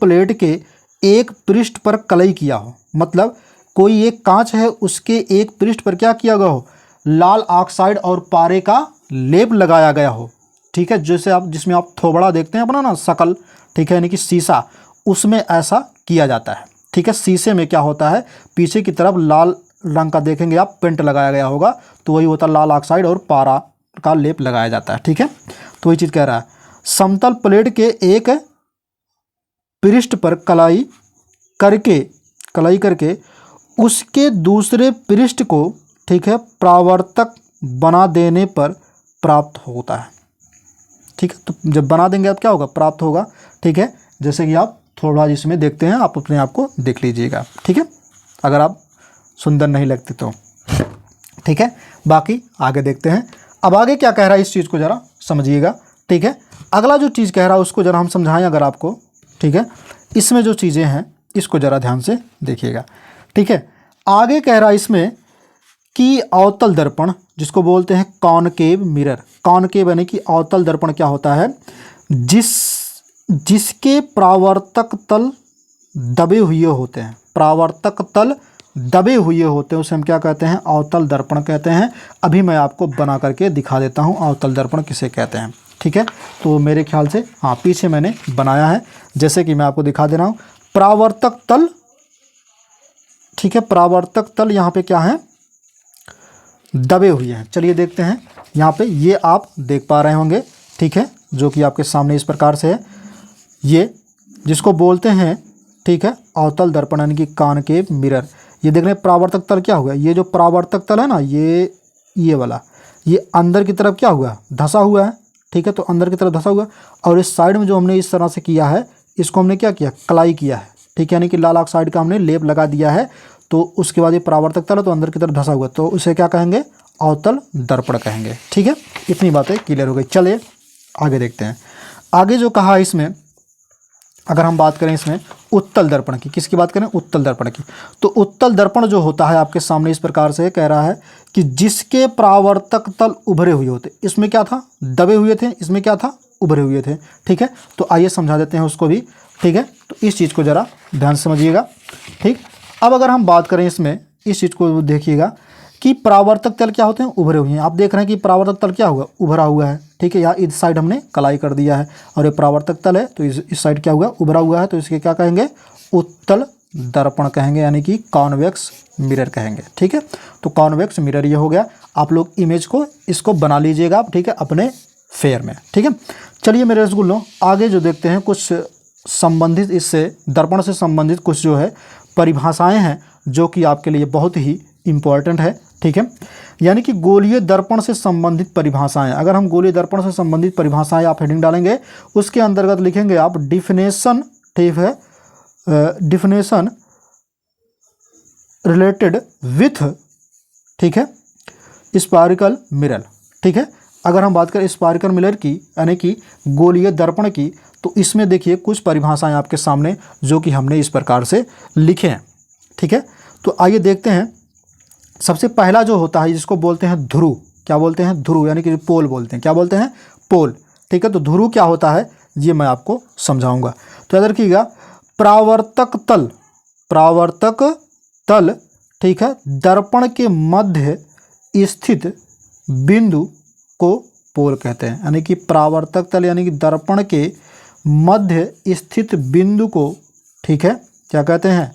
[SPEAKER 1] प्लेट के एक पृष्ठ पर कलई किया हो, मतलब कोई एक कांच है, उसके एक पृष्ठ पर क्या किया गया हो, लाल ऑक्साइड और पारे का लेप लगाया गया हो, ठीक है, जैसे जिसमें आप थोबड़ा देखते हैं अपना ना शकल, ठीक है, यानी कि शीशा, उसमें ऐसा किया जाता है, ठीक है। शीशे में क्या होता है, पीछे की तरफ लाल रंग का देखेंगे आप, पेंट लगाया गया होगा, तो वही होता है लाल ऑक्साइड और पारा का लेप लगाया जाता है, ठीक है। तो वही चीज़ कह रहा है, समतल प्लेट के एक पृष्ठ पर कलाई करके उसके दूसरे पृष्ठ को, ठीक है, परावर्तक बना देने पर प्राप्त होता है, ठीक है। तो जब बना देंगे आप क्या होगा, प्राप्त होगा, ठीक है। जैसे कि आप थोड़ा जिसमें देखते हैं, आप अपने आप को देख लीजिएगा, ठीक है, अगर आप सुंदर नहीं लगते तो, ठीक है। बाकी आगे देखते हैं। अब आगे क्या कह रहा है, इस चीज़ को ज़रा समझिएगा, ठीक है। अगला जो चीज़ कह रहा है उसको ज़रा हम समझाएं अगर आपको, ठीक है। इसमें जो चीज़ें हैं इसको ज़रा ध्यान से देखिएगा, ठीक है। आगे कह रहा है इसमें कि अवतल दर्पण, जिसको बोलते हैं कॉनकेव मिरर, कॉनकेव यानी कि अवतल दर्पण क्या होता है, जिसके परावर्तक तल दबे हुए होते हैं, परावर्तक तल दबे हुए होते हैं, उसे हम क्या कहते हैं, अवतल दर्पण कहते हैं। अभी मैं आपको बना करके दिखा देता हूँ अवतल दर्पण किसे कहते हैं, ठीक है। तो मेरे ख्याल से हाँ, पीछे मैंने बनाया है, जैसे कि मैं आपको दिखा दे रहा हूँ, परावर्तक तल, ठीक है, परावर्तक तल यहाँ पे क्या है, दबे हुए हैं। चलिए देखते हैं, यहाँ पे ये आप देख पा रहे होंगे, ठीक है, जो कि आपके सामने इस प्रकार से है, ये जिसको बोलते हैं, ठीक है, अवतल दर्पण यानी कि कॉनकेव मिरर। ये देख रहे हैं परावर्तक तल क्या हुआ, ये जो परावर्तक तल है ना, ये वाला, ये अंदर की तरफ क्या हुआ, धंसा हुआ है, ठीक है, तो अंदर की तरफ धंसा हुआ, और इस साइड में जो हमने इस तरह से किया है, इसको हमने क्या किया, कलाई किया है, ठीक है, यानी कि लाल ऑक्साइड का हमने लेप लगा दिया है। तो उसके बाद ये परावर्तक तल है, तो अंदर की तरफ धंसा हुआ, तो उसे क्या कहेंगे, अवतल दर्पण कहेंगे, ठीक है। इतनी बातें क्लियर हो गई। चलिए आगे देखते हैं। आगे जो कहा इसमें, अगर हम बात करें इसमें उत्तल दर्पण की, किसकी बात करें, उत्तल दर्पण की, तो उत्तल दर्पण जो होता है आपके सामने इस प्रकार से कह रहा है कि जिसके परावर्तक तल उभरे हुए होते, इसमें क्या था, दबे हुए थे, इसमें क्या था, उभरे हुए थे। ठीक है, तो आइए समझा देते हैं उसको भी। ठीक है, तो इस चीज़ को ज़रा ध्यान से समझिएगा। ठीक, अब अगर हम बात करें इसमें, इस चीज़ को देखिएगा कि परावर्तक तल क्या होते हैं, उभरे हुए हैं। आप देख रहे हैं कि परावर्तक तल क्या हुआ, उभरा हुआ है। ठीक है, यहाँ इस साइड हमने कलाई कर दिया है और ये परावर्तक तल है, तो इस साइड क्या हुआ, उभरा हुआ है, तो इसके क्या कहेंगे, उत्तल दर्पण कहेंगे, यानी कि कॉन्वेक्स मिरर कहेंगे। ठीक है, तो कॉन्वेक्स मिरर ये हो गया। आप लोग इमेज को इसको बना लीजिएगा आप, ठीक है, अपने फेयर में। ठीक है, चलिए मेरे रसगुल्लों, आगे जो देखते हैं कुछ संबंधित, इससे दर्पण से संबंधित कुछ जो है परिभाषाएं हैं जो कि आपके लिए बहुत ही इम्पॉर्टेंट है। ठीक है, यानी कि गोलीय दर्पण से संबंधित परिभाषाएं। अगर हम गोलीय दर्पण से संबंधित परिभाषाएं आप हेडिंग डालेंगे, उसके अंतर्गत लिखेंगे आप डिफिनेशन। ठीक है, डिफिनेशन रिलेटेड विथ, ठीक है, स्पायरिकल मिरर। ठीक है, अगर हम बात करें स्पायरिकल मिरर की, यानी कि गोलीय दर्पण की, तो इसमें देखिए कुछ परिभाषाएं आपके सामने जो कि हमने इस प्रकार से लिखे हैं। ठीक है, तो आइए देखते हैं। सबसे पहला जो होता है जिसको बोलते हैं ध्रुव, क्या बोलते हैं, ध्रुव, यानी कि पोल बोलते हैं, क्या बोलते हैं, पोल। ठीक है, तो ध्रुव क्या होता है ये मैं आपको समझाऊंगा। तो याद रखिएगा, परावर्तक तल, परावर्तक तल, ठीक है, दर्पण के मध्य स्थित बिंदु को पोल कहते हैं। यानी कि परावर्तक तल यानी कि दर्पण के मध्य स्थित बिंदु को, ठीक है, क्या कहते हैं,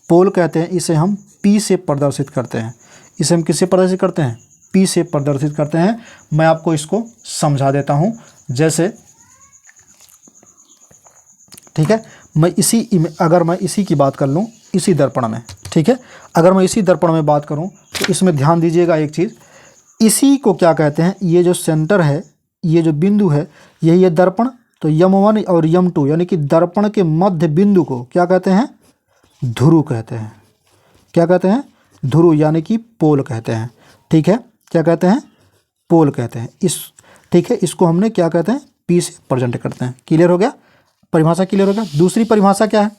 [SPEAKER 1] पोल कहते हैं। इसे हम P से प्रदर्शित करते हैं। इसे हम किससे प्रदर्शित करते हैं, P से प्रदर्शित करते हैं। मैं आपको इसको समझा देता हूं। जैसे, ठीक है, मैं अगर मैं इसी की बात कर लूं, इसी दर्पण में, ठीक है, अगर मैं इसी दर्पण में बात करूं तो इसमें ध्यान दीजिएगा एक चीज़, इसी को क्या कहते हैं, ये जो सेंटर है, ये जो बिंदु है, यही है दर्पण। तो यम1 और यम2 यानी कि दर्पण के मध्य बिंदु को क्या कहते हैं, ध्रुव कहते हैं। क्या कहते हैं, ध्रुव, यानी कि पोल कहते हैं। ठीक है, क्या कहते हैं, पोल कहते हैं। ठीक है, इसको हमने क्या कहते हैं, P से प्रेजेंट करते हैं। क्लियर हो गया, परिभाषा क्लियर हो गया। दूसरी परिभाषा क्या है,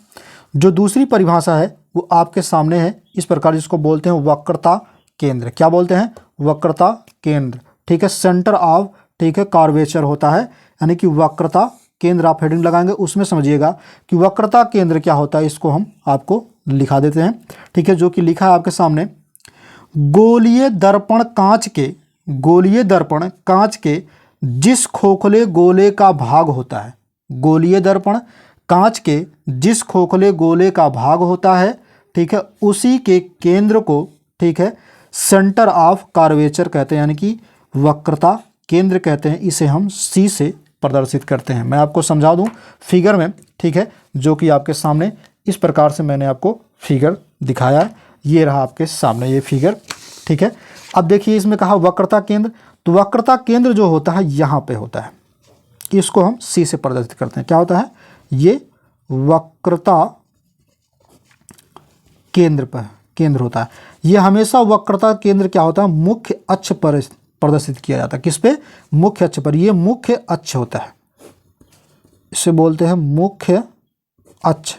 [SPEAKER 1] जो दूसरी परिभाषा है वो आपके सामने है इस प्रकार, जिसको बोलते हैं वक्रता केंद्र। क्या बोलते हैं, वक्रता केंद्र। ठीक है, सेंटर ऑफ, ठीक है, कर्वेचर होता है, यानी कि वक्रता केंद्र। आप हेडिंग लगाएंगे उसमें समझिएगा कि वक्रता केंद्र क्या होता है, इसको हम आपको लिखा देते हैं। ठीक है, जो कि लिखा है आपके सामने, गोलीय दर्पण कांच के, गोलीय दर्पण कांच के जिस खोखले गोले का भाग होता है, गोलीय दर्पण कांच के जिस खोखले गोले का भाग होता है, ठीक है, उसी के केंद्र को, ठीक है, सेंटर ऑफ कर्वेचर कहते हैं, यानी कि वक्रता केंद्र कहते हैं। इसे हम C से प्रदर्शित करते हैं। मैं आपको समझा दूं फिगर में, ठीक है, जो कि आपके सामने इस प्रकार से मैंने आपको फिगर दिखाया है। ये रहा आपके सामने ये फिगर। ठीक है, अब देखिए इसमें कहा वक्रता केंद्र, तो वक्रता केंद्र जो होता है यहाँ पे होता है, इसको हम C से प्रदर्शित करते हैं। क्या होता है, ये वक्रता केंद्र पर केंद्र होता है। ये हमेशा वक्रता केंद्र क्या होता है, मुख्य अक्ष पर प्रदर्शित किया जाता है। किस पे, मुख्य अक्ष पर। ये मुख्य अक्ष होता है, इसे बोलते हैं मुख्य अक्ष,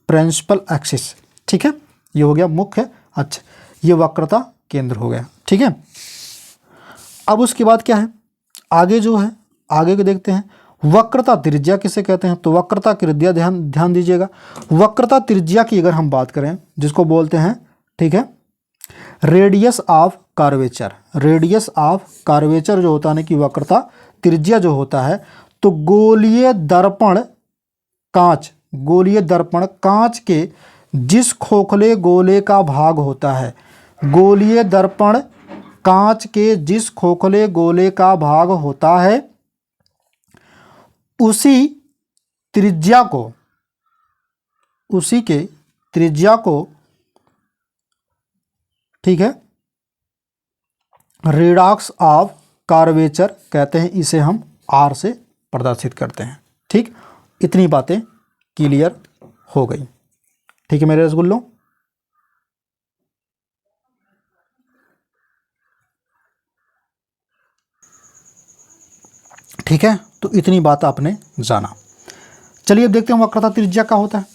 [SPEAKER 1] प्रिंसिपल एक्सिस। ठीक है, ये हो गया मुख्य अक्ष, ये वक्रता केंद्र हो गया। ठीक है, अब उसके बाद क्या है, आगे जो है, आगे को देखते हैं। वक्रता त्रिज्या किसे कहते हैं, तो वक्रता त्रिज्या, ध्यान दीजिएगा, वक्रता त्रिज्या की अगर हम बात करें, जिसको बोलते हैं, ठीक है, radius of curvature. Radius of curvature जो होता है ना कि वक्रता त्रिज्या जो होता है, तो गोलीय दर्पण कांच, गोलीय दर्पण कांच के जिस खोखले गोले का भाग होता है, गोलीय दर्पण कांच के जिस खोखले गोले का भाग होता है, उसी त्रिज्या को, उसी के त्रिज्या को, ठीक है, रेडॉक्स ऑफ कर्वेचर कहते हैं। इसे हम R से प्रदर्शित करते हैं। ठीक, इतनी बातें क्लियर हो गई। ठीक है मेरे रसगुल्लों, ठीक है, तो इतनी बात आपने जाना। चलिए अब देखते हैं वक्रता त्रिज्या क्या होता है।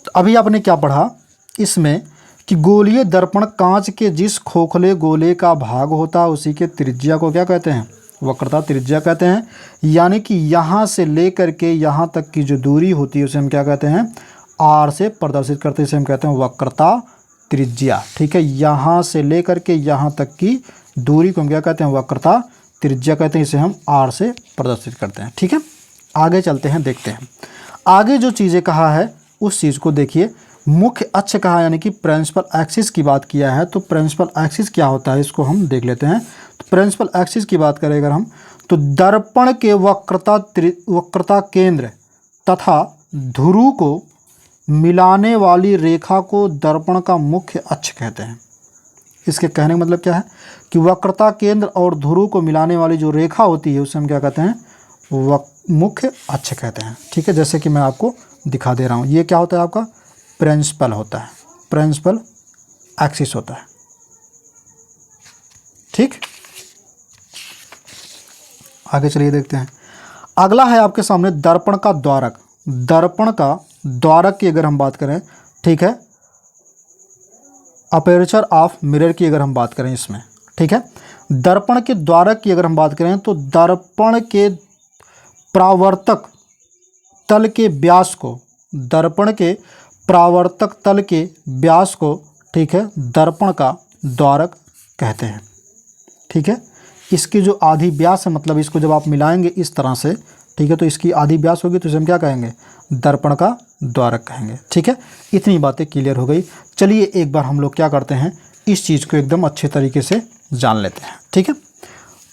[SPEAKER 1] तो अभी आपने क्या पढ़ा इसमें कि गोलीय दर्पण कांच के जिस खोखले गोले का भाग होता है उसी के त्रिज्या को क्या कहते हैं, वक्रता त्रिज्या कहते हैं। यानी कि यहाँ से लेकर के यहाँ तक की जो दूरी होती है उसे हम क्या कहते हैं, आर से प्रदर्शित करते हैं, इसे हम कहते हैं वक्रता त्रिज्या। ठीक है, यहाँ से लेकर के यहाँ तक की दूरी को हम क्या कहते हैं, वक्रता त्रिज्या कहते हैं, इसे हम आर से प्रदर्शित करते हैं। ठीक है, आगे चलते हैं, देखते हैं आगे जो चीज़ें कहा है उस चीज़ को देखिए। मुख्य अक्ष कहा यानी कि प्रिंसिपल एक्सिस की बात किया है, तो प्रिंसिपल एक्सिस क्या होता है इसको हम देख लेते हैं। तो प्रिंसिपल एक्सिस की बात करें अगर हम, तो दर्पण के वक्रता केंद्र तथा ध्रुव को मिलाने वाली रेखा को दर्पण का मुख्य अक्ष कहते हैं। इसके कहने का मतलब क्या है कि वक्रता केंद्र और ध्रुव को मिलाने वाली जो रेखा होती है उसे हम क्या कहते हैं, मुख्य अक्ष कहते हैं। ठीक है, जैसे कि मैं आपको दिखा दे रहा हूँ, ये क्या होता है आपका प्रिंसिपल होता है, प्रिंसिपल एक्सिस होता है। ठीक, आगे चलिए देखते हैं। अगला है आपके सामने दर्पण का द्वारक। दर्पण का द्वारक की अगर हम बात करें, ठीक है, अपर्चर ऑफ मिरर की अगर हम बात करें इसमें, ठीक है, दर्पण के द्वारक की अगर हम बात करें तो दर्पण के परावर्तक तल के व्यास को, दर्पण के परावर्तक तल के व्यास को, ठीक है, दर्पण का द्वारक कहते हैं। ठीक है, इसकी जो आधी व्यास है, मतलब इसको जब आप मिलाएंगे इस तरह से, ठीक है, तो इसकी आधी व्यास होगी तो इसे हम क्या कहेंगे, दर्पण का द्वारक कहेंगे। ठीक है, इतनी बातें क्लियर हो गई। चलिए एक बार हम लोग क्या करते हैं, इस चीज़ को एकदम अच्छे तरीके से जान लेते हैं। ठीक है,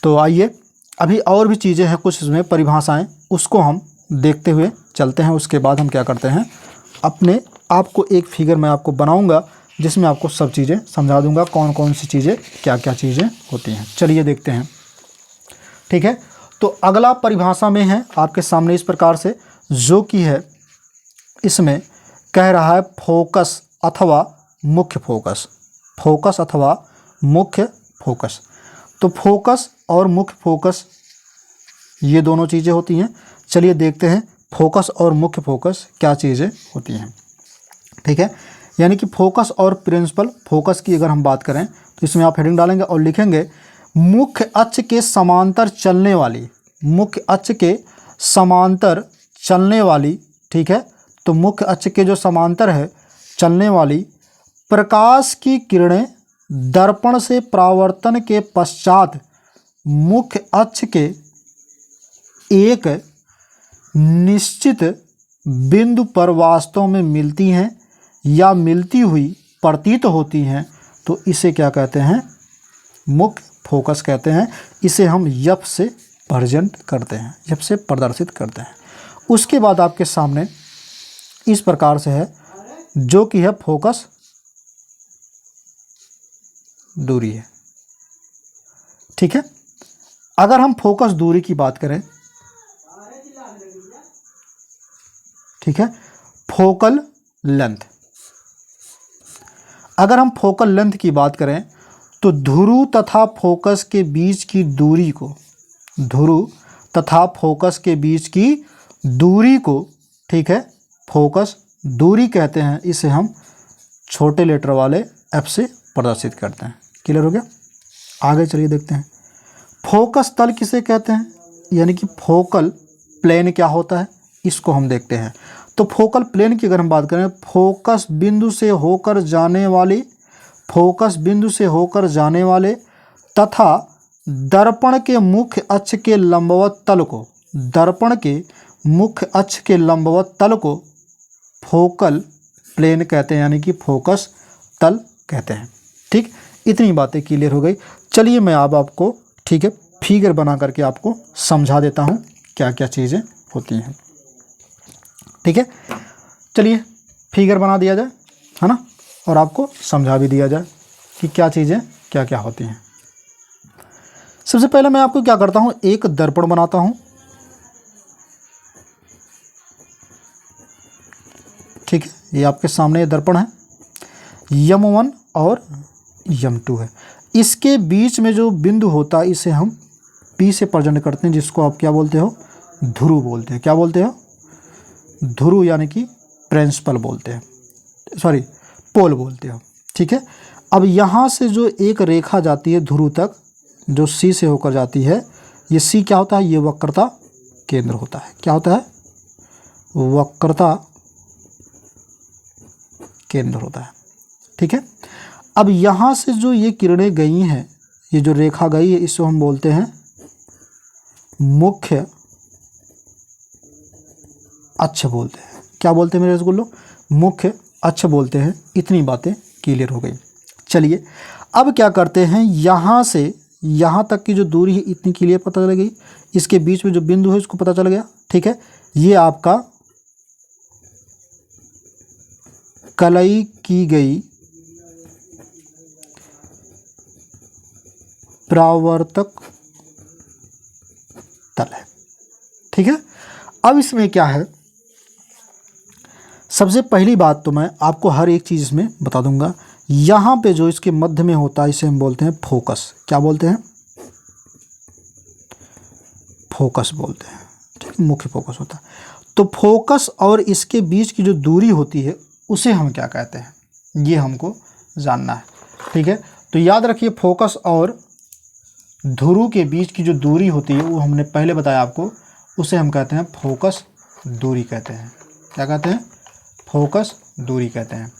[SPEAKER 1] तो आइए अभी और भी चीज़ें हैं कुछ इसमें परिभाषाएं, उसको हम देखते हुए चलते हैं। उसके बाद हम क्या करते हैं, अपने आपको एक फिगर मैं आपको बनाऊंगा जिसमें आपको सब चीज़ें समझा दूंगा, कौन कौन सी चीज़ें क्या क्या चीज़ें होती हैं। चलिए देखते हैं। ठीक है, तो अगला परिभाषा में है आपके सामने इस प्रकार से, जो कि है इसमें कह रहा है फोकस अथवा मुख्य फोकस, फोकस अथवा मुख्य फोकस। तो फोकस और मुख्य फोकस ये दोनों चीज़ें होती हैं। चलिए देखते हैं फोकस और मुख्य फोकस क्या चीज़ें होती हैं। ठीक है, यानी कि फोकस और प्रिंसिपल फोकस की अगर हम बात करें तो इसमें आप हेडिंग डालेंगे और लिखेंगे मुख्य अक्ष के समांतर चलने वाली, मुख्य अक्ष के समांतर चलने वाली, ठीक है, तो मुख्य अक्ष के जो समांतर है चलने वाली प्रकाश की किरणें दर्पण से परावर्तन के पश्चात मुख्य अक्ष के एक निश्चित बिंदु पर वास्तव में मिलती हैं या मिलती हुई प्रतीत होती हैं, तो इसे क्या कहते हैं, मुख्य फोकस कहते हैं। इसे हम यफ से प्रेजेंट करते हैं, यफ से प्रदर्शित करते हैं। उसके बाद आपके सामने इस प्रकार से है, जो कि है फोकस दूरी है। ठीक है, अगर हम फोकस दूरी की बात करें, ठीक है, फोकल लेंथ, अगर हम फोकल लेंथ की बात करें तो ध्रुव तथा फोकस के बीच की दूरी को, ध्रुव तथा फोकस के बीच की दूरी को, ठीक है, फोकस दूरी कहते हैं। इसे हम छोटे लेटर वाले एफ से प्रदर्शित करते हैं। क्लियर हो गया? आगे चलिए देखते हैं फोकस तल किसे कहते हैं, यानी कि फोकल प्लेन क्या होता है, इसको हम देखते हैं। तो फोकल प्लेन की अगर हम बात करें, फोकस बिंदु से होकर जाने वाली, फोकस बिंदु से होकर जाने वाले तथा दर्पण के मुख्य अक्ष के लंबवत तल को, दर्पण के मुख्य अक्ष के लंबवत तल को फोकल प्लेन कहते हैं, यानी कि फोकस तल कहते हैं। ठीक, इतनी बातें क्लियर हो गई। चलिए मैं अब आपको, ठीक है, फिगर बना करके आपको समझा देता हूँ क्या क्या चीज़ें होती हैं। ठीक है, चलिए फिगर बना दिया जाए, है ना, और आपको समझा भी दिया जाए कि क्या चीज़ें क्या क्या होती हैं। सबसे पहले मैं आपको क्या करता हूँ, एक दर्पण बनाता हूँ। ठीक है, ये आपके सामने ये दर्पण है, यम1 और यम2 है। इसके बीच में जो बिंदु होता है इसे हम P से प्रेजेंट करते हैं, जिसको आप क्या बोलते हो, ध्रुव बोलते हैं। क्या बोलते हो, ध्रुव, यानी कि प्रिंसिपल बोलते हैं, सॉरी पोल बोलते हो। ठीक है, अब यहाँ से जो एक रेखा जाती है ध्रुव तक, जो C से होकर जाती है, ये सी क्या होता है, ये वक्रता केंद्र होता है। क्या होता है, वक्रता केंद्र होता है। ठीक है। अब यहाँ से जो ये किरणें गई हैं, ये जो रेखा गई है, इसको हम बोलते हैं मुख्य अक्ष बोलते हैं। क्या बोलते हैं मेरे रसगुल्लो, मुख्य अक्ष बोलते हैं। इतनी बातें क्लियर हो गई। चलिए अब क्या करते हैं, यहाँ से यहाँ तक की जो दूरी है इतनी क्लियर पता चल गई, इसके बीच में जो बिंदु है उसको पता चल गया। ठीक है, ये आपका कलई की गई परावर्तक तल है। ठीक है। अब इसमें क्या है, सबसे पहली बात तो मैं आपको हर एक चीज़ इसमें बता दूंगा। यहाँ पे जो इसके मध्य में होता है इसे हम बोलते हैं फोकस। क्या बोलते हैं, फोकस बोलते हैं। ठीक, मुख्य फोकस होता है। तो फोकस और इसके बीच की जो दूरी होती है उसे हम क्या कहते हैं, ये हमको जानना है। ठीक है, तो याद रखिए फोकस और ध्रुव के बीच की जो दूरी होती है वो हमने पहले बताया आपको, उसे हम कहते हैं फोकस दूरी कहते हैं। क्या कहते हैं, फोकस दूरी कहते हैं,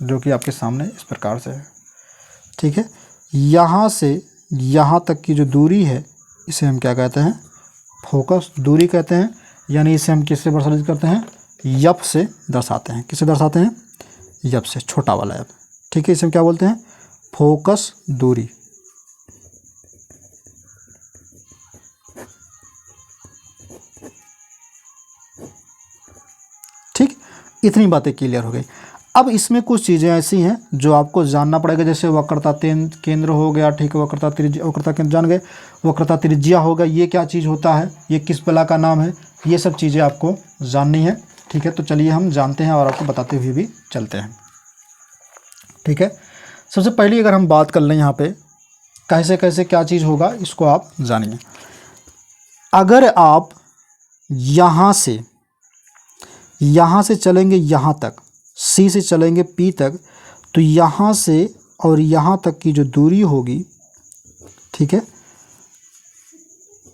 [SPEAKER 1] जो कि आपके सामने इस प्रकार से है। ठीक है, यहाँ से यहाँ तक की जो दूरी है इसे हम क्या कहते हैं, फोकस दूरी कहते हैं। यानी इसे हम किससे प्रसारित करते हैं, यप से दर्शाते हैं। किससे दर्शाते हैं, यप से, छोटा वाला यप। ठीक है, इसे हम क्या बोलते हैं, फोकस दूरी। ठीक, इतनी बातें क्लियर हो गई। अब इसमें कुछ चीज़ें ऐसी हैं जो आपको जानना पड़ेगा, जैसे वक्रता केंद्र हो गया। ठीक है, वक्रता त्रिज्या, वक्रता केंद्र जान गए, वक्रता त्रिज्या होगा, ये क्या चीज़ होता है, ये किस बला का नाम है, ये सब चीज़ें आपको जाननी है। ठीक है, तो चलिए हम जानते हैं और आपको बताते हुए भी चलते हैं। ठीक है, सबसे पहले अगर हम बात कर लें यहाँ पे कैसे कैसे क्या चीज़ होगा, इसको आप जानिए। अगर आप यहाँ से चलेंगे यहाँ तक, सी से चलेंगे पी तक, तो यहाँ से और यहाँ तक की जो दूरी होगी, ठीक है,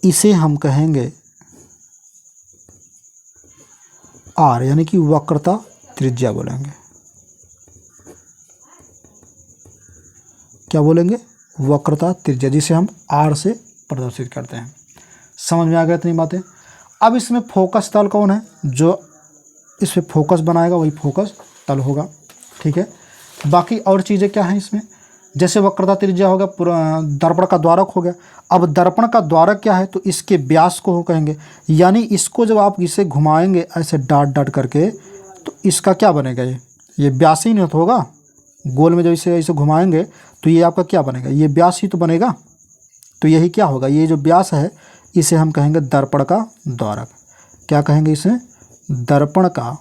[SPEAKER 1] इसे हम कहेंगे आर, यानी कि वक्रता त्रिज्या बोलेंगे। क्या बोलेंगे, वक्रता त्रिज्या, जिसे हम आर से प्रदर्शित करते हैं। समझ में आ गया इतनी बातें। अब इसमें फोकस तल कौन है, जो इस पर फोकस बनाएगा वही फोकस तल होगा। ठीक है, बाकी और चीज़ें क्या हैं इसमें, जैसे वक्रता त्रिज्या होगा, दर्पण का द्वारक हो गया। अब दर्पण का द्वारक क्या है, तो इसके व्यास को कहेंगे। यानी इसको जब आप इसे घुमाएंगे ऐसे डाट डाट करके, तो इसका क्या बनेगा, ये व्यास ही नहीं होगा। गोल में जब इसे ऐसे घुमाएंगे तो ये आपका क्या बनेगा, ये व्यास ही तो बनेगा। तो यही क्या होगा, ये जो व्यास है इसे हम कहेंगे दर्पण का द्वारक। क्या कहेंगे इसे, दर्पण का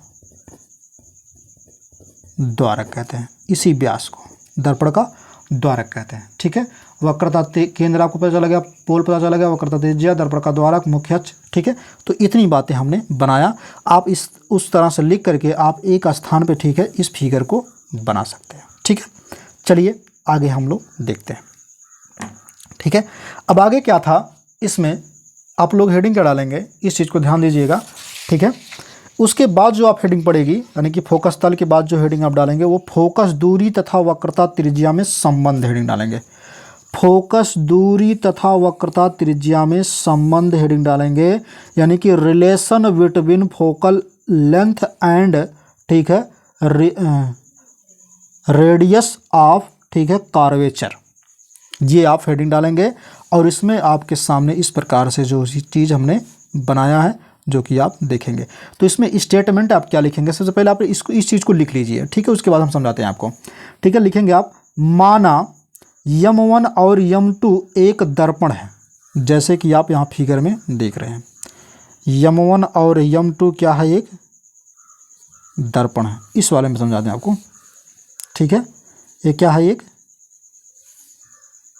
[SPEAKER 1] द्वारक कहते हैं। इसी व्यास को दर्पण का द्वारक कहते हैं। ठीक है, वक्रता केंद्र आपको पता चला गया, पोल पता चला गया, वक्रता त्रिज्या, दर्पण का द्वारक, मुख्य अक्ष। ठीक है, तो इतनी बातें हमने बनाया। आप उस तरह से लिख करके आप एक स्थान पे, ठीक है, इस फिगर को बना सकते हैं। ठीक है, चलिए आगे हम लोग देखते हैं। ठीक है, अब आगे क्या था इसमें, आप लोग हेडिंग क्या डालेंगे, इस चीज़ को ध्यान दीजिएगा। ठीक है, उसके बाद जो आप हेडिंग पड़ेगी, यानी कि फोकस तल के बाद जो हेडिंग आप डालेंगे वो फोकस दूरी तथा वक्रता त्रिज्या में संबंध हेडिंग डालेंगे। फोकस दूरी तथा वक्रता त्रिज्या में संबंध हेडिंग डालेंगे, यानी कि relation between focal length and, ठीक है, रेडियस ऑफ, ठीक है, कर्वेचर। ये आप हेडिंग डालेंगे और इसमें आपके सामने इस प्रकार से जो चीज़ हमने बनाया है जो कि आप देखेंगे। तो इसमें स्टेटमेंट आप क्या लिखेंगे, सबसे पहले आप इस चीज़ को लिख लीजिए। ठीक है, उसके बाद हम समझाते हैं आपको। ठीक है, लिखेंगे आप, माना यम1 और यम2 एक दर्पण है, जैसे कि आप यहाँ फिगर में देख रहे हैं। यम1 और यम2 क्या है, एक दर्पण है। इस वाले में समझाते हैं आपको। ठीक है, ये क्या है, एक,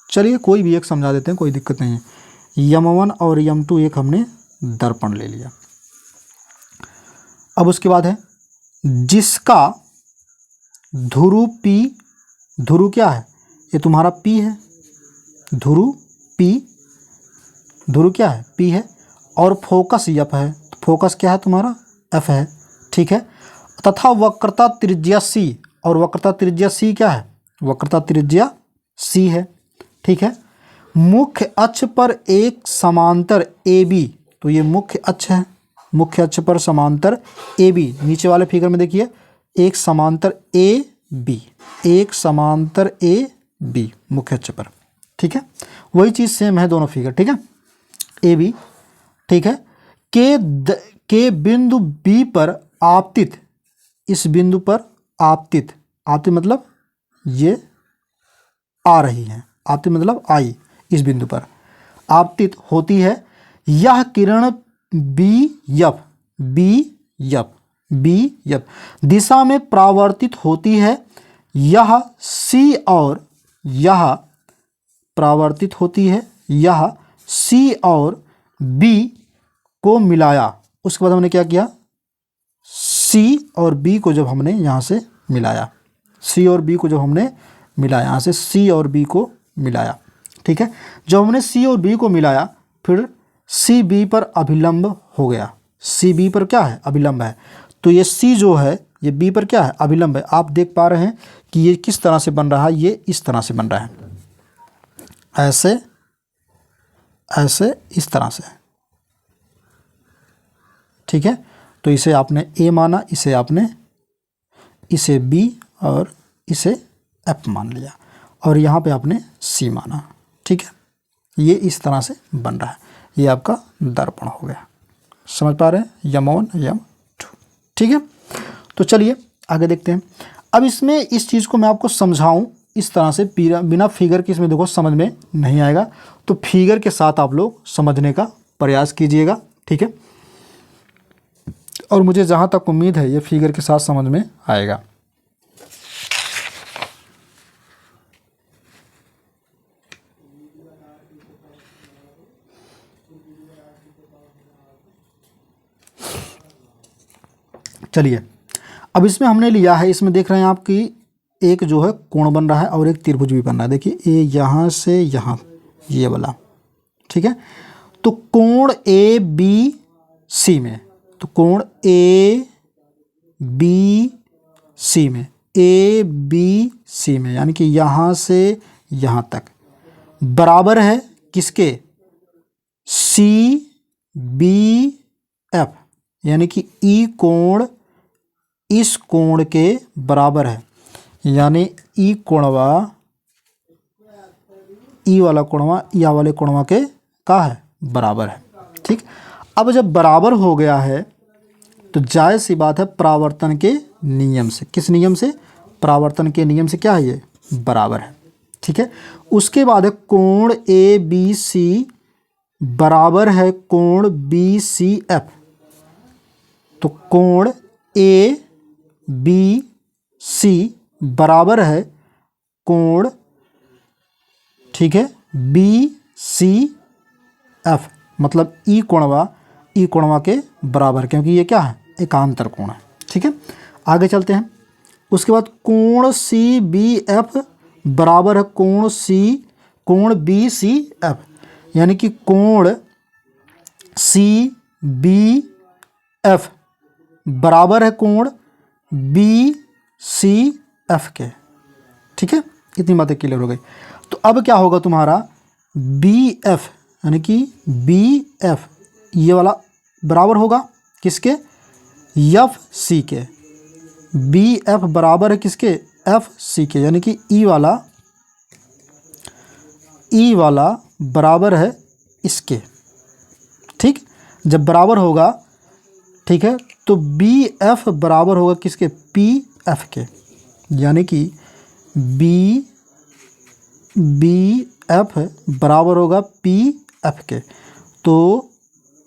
[SPEAKER 1] चलिए कोई भी एक समझा देते हैं, कोई दिक्कत नहीं है। यम1 और यम2 एक हमने दर्पण ले लिया। अब उसके बाद है जिसका ध्रुव पी, ध्रुव क्या है, ये तुम्हारा पी है, ध्रुव पी, ध्रुव क्या है, P है, और फोकस F है, तो फोकस क्या है तुम्हारा, F है, ठीक है। तथा वक्रता त्रिज्या C, और वक्रता त्रिज्या C क्या है, वक्रता त्रिज्या C है, ठीक है। मुख्य अक्ष पर एक समांतर AB, तो ये मुख्य अक्ष है, मुख्य अक्ष पर समांतर AB, नीचे वाले फिगर में देखिए एक समांतर AB, एक समांतर AB मुख्य अक्ष पर, ठीक है। वही चीज़ सेम है दोनों फिगर, ठीक है, AB, ठीक है। के बिंदु B पर आपतित, इस बिंदु पर आपतित, आपतित मतलब ये आ रही है, आपतित मतलब आई, इस बिंदु पर आपतित होती है यह किरण BF दिशा में परावर्तित होती है, यह C और यह परावर्तित होती है, यह C और B को मिलाया। उसके बाद हमने क्या किया, C और B को जब हमने यहाँ से मिलाया, C और B को जब हमने मिलाया, यहाँ से C और B को मिलाया, ठीक है। जब हमने C और B को मिलाया, फिर C B पर अभिलंब हो गया, C B पर क्या है, अभिलंब है, तो ये C जो है ये B पर क्या है, अभिलंब है। आप देख पा रहे हैं कि ये किस तरह से बन रहा है, ये इस तरह से बन रहा है, ऐसे ऐसे इस तरह से, ठीक है। तो इसे आपने A माना, इसे आपने इसे B और इसे F मान लिया, और यहाँ पे आपने C माना, ठीक है। ये इस तरह से बन रहा है, ये आपका दर्पण हो गया, समझ पा रहे हैं, यम1 यम2, ठीक है। तो चलिए आगे देखते हैं। अब इसमें इस चीज़ को मैं आपको समझाऊं इस तरह से, बिना फिगर के इसमें देखो समझ में नहीं आएगा, तो फिगर के साथ आप लोग समझने का प्रयास कीजिएगा, ठीक है। और मुझे जहाँ तक उम्मीद है ये फिगर के साथ समझ में आएगा। चलिए अब इसमें हमने लिया है, इसमें देख रहे हैं आप कि एक जो है कोण बन रहा है और एक त्रिभुज भी बन रहा है, देखिए ये यहाँ से यहाँ ये वाला, ठीक है। तो कोण ABC में, तो कोण ABC में, ABC में यानी कि यहाँ से यहाँ तक बराबर है किसके, CBF, यानी कि E कोण इस कोण के बराबर है, यानी ई कोणवा, ई वाला कोणवा या वाले कोणवा के का है, बराबर है, ठीक। अब जब बराबर हो गया है तो जायज़ सी बात है परावर्तन के नियम से, किस नियम से, परावर्तन के नियम से क्या है, ये बराबर है, ठीक है। उसके बाद है कोण ABC बराबर है कोण BCF, तो कोण ABC बराबर है कोण, ठीक है, BCF, मतलब ई कोणवा के बराबर, क्योंकि ये क्या है, एकांतर कोण है, ठीक है। आगे चलते हैं। उसके बाद कोण CBF बराबर है कोण BCF, यानी कि कोण CBF बराबर है कोण BCF के, ठीक है। इतनी बातें क्लियर हो गई। तो अब क्या होगा तुम्हारा BF, यानी कि BF ये वाला बराबर होगा किसके, FC के, BF बराबर है किसके, FC के, यानी कि E वाला बराबर है इसके, ठीक। जब बराबर होगा, ठीक है, तो BF बराबर होगा किसके, PF के, यानी कि BF बराबर होगा PF के, तो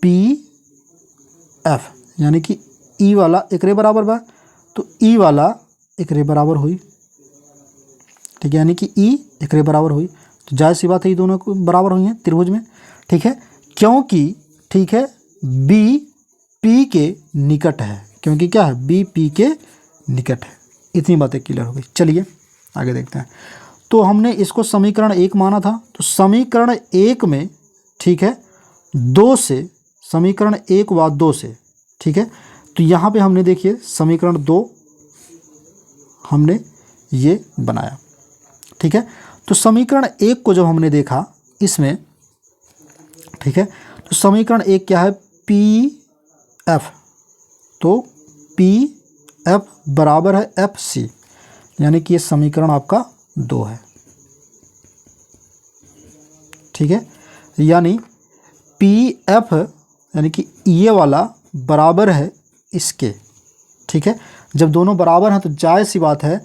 [SPEAKER 1] PF यानी कि E वाला एकरे बराबर बा, तो E वाला एकरे बराबर हुई, ठीक है, यानी कि E एकरे बराबर हुई, तो जायज़ सी बात है ये दोनों को बराबर हुई हैं त्रिभुज में, ठीक है, क्योंकि, ठीक है, B P के निकट है, क्योंकि क्या है, B P के निकट है। इतनी बातें क्लियर हो गई। चलिए आगे देखते हैं। तो हमने इसको समीकरण 1 माना था, तो समीकरण 1 में, ठीक है, 2 से, समीकरण 1 व 2 से, ठीक है। तो यहाँ पे हमने देखिए समीकरण 2 हमने ये बनाया, ठीक है। तो समीकरण 1 को जब हमने देखा इसमें, ठीक है, तो समीकरण 1 क्या है, पी एफ, तो पी एफ बराबर है एफ सी, यानी कि ये समीकरण आपका 2 है, ठीक है। यानी पी एफ यानी कि ये वाला बराबर है इसके, ठीक है। जब दोनों बराबर हैं तो जायज़ सी बात है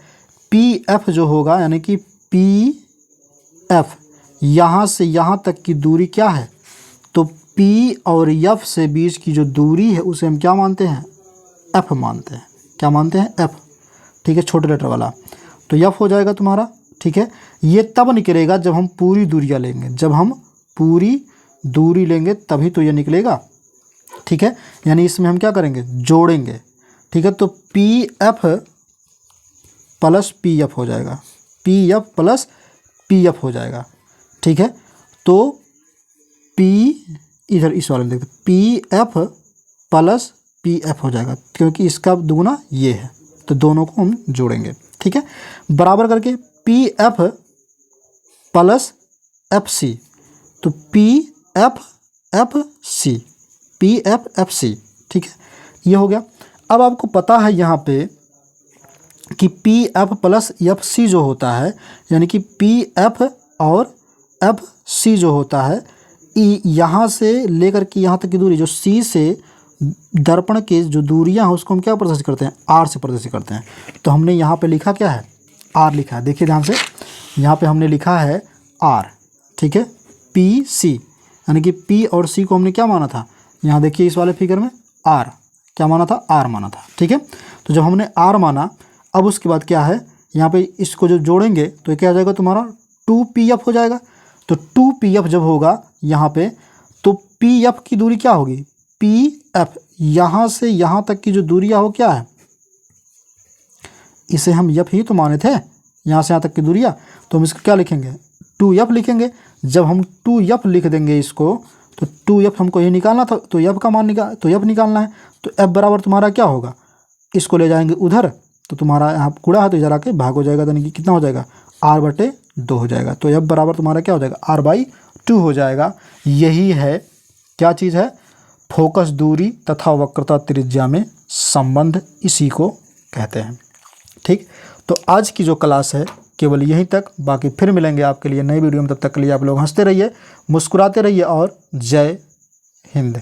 [SPEAKER 1] पी एफ जो होगा, यानी कि पी एफ यहाँ से यहाँ तक की दूरी क्या है, तो पी और एफ से बीच की जो दूरी है उसे हम क्या मानते हैं, एफ मानते हैं। क्या मानते हैं, एफ, ठीक है, छोटे लेटर वाला। तो एफ हो जाएगा तुम्हारा, ठीक है। ये तब निकलेगा जब हम पूरी दूरियाँ लेंगे, जब हम पूरी दूरी लेंगे तभी तो ये निकलेगा, ठीक है। यानी इसमें हम क्या करेंगे, जोड़ेंगे, ठीक है। तो P F plus P F हो जाएगा, P F plus P F हो जाएगा, ठीक है। तो पी, इधर इस वाले में देखते, P F plus P F हो जाएगा, क्योंकि इसका दुगुना ये है, तो दोनों को हम जोड़ेंगे, ठीक है। बराबर करके P F plus F C, तो P F F C, P F F C, ठीक है, ये हो गया। अब आपको पता है यहाँ पे कि P F plus F C जो होता है, यानी कि पी एफ और एफ सी जो होता है, यहाँ से लेकर के यहाँ तक की दूरी, जो सी से दर्पण के जो दूरियाँ हैं उसको हम क्या प्रदर्शित करते हैं, आर से प्रदर्शित करते हैं। तो हमने यहाँ पे लिखा क्या है, आर लिखा है। देखिए ध्यान से, यहाँ पे हमने लिखा है आर, ठीक है, पी सी, यानी कि पी और सी को हमने क्या माना था, यहाँ देखिए इस वाले फिगर में आर क्या माना था, आर माना था, ठीक है। तो जब हमने आर माना, अब उसके बाद क्या है, यहाँ पे इसको जो जोड़ेंगे तो ये क्या आ जाएगा तुम्हारा 2pf हो जाएगा। तो 2pf जब होगा यहाँ पे, तो pf की दूरी क्या होगी, pf यहाँ से यहाँ तक की जो दूरियाँ हो क्या है, इसे हम f ही तो माने थे, यहाँ से यहाँ तक की दूरियाँ, तो हम इसको क्या लिखेंगे, 2f लिखेंगे। जब हम 2f लिख देंगे इसको, तो 2f हमको ये निकालना था, तो f का मान तो f निकालना है। तो f बराबर तुम्हारा क्या होगा, इसको ले जाएंगे उधर, तो तुम्हारा यहाँ गुणा है तो इधर आके भाग हो जाएगा, यानी कि कितना हो जाएगा, r/2 हो जाएगा। तो f बराबर तुम्हारा क्या हो जाएगा, r/2 हो जाएगा। यही है क्या चीज़ है, फोकस दूरी तथा वक्रता त्रिज्या में संबंध, इसी को कहते हैं, ठीक। तो आज की जो क्लास है केवल यहीं तक, बाकी फिर मिलेंगे आपके लिए नई वीडियो में। तब तक के लिए आप लोग हंसते रहिए, मुस्कुराते रहिए और जय हिंद।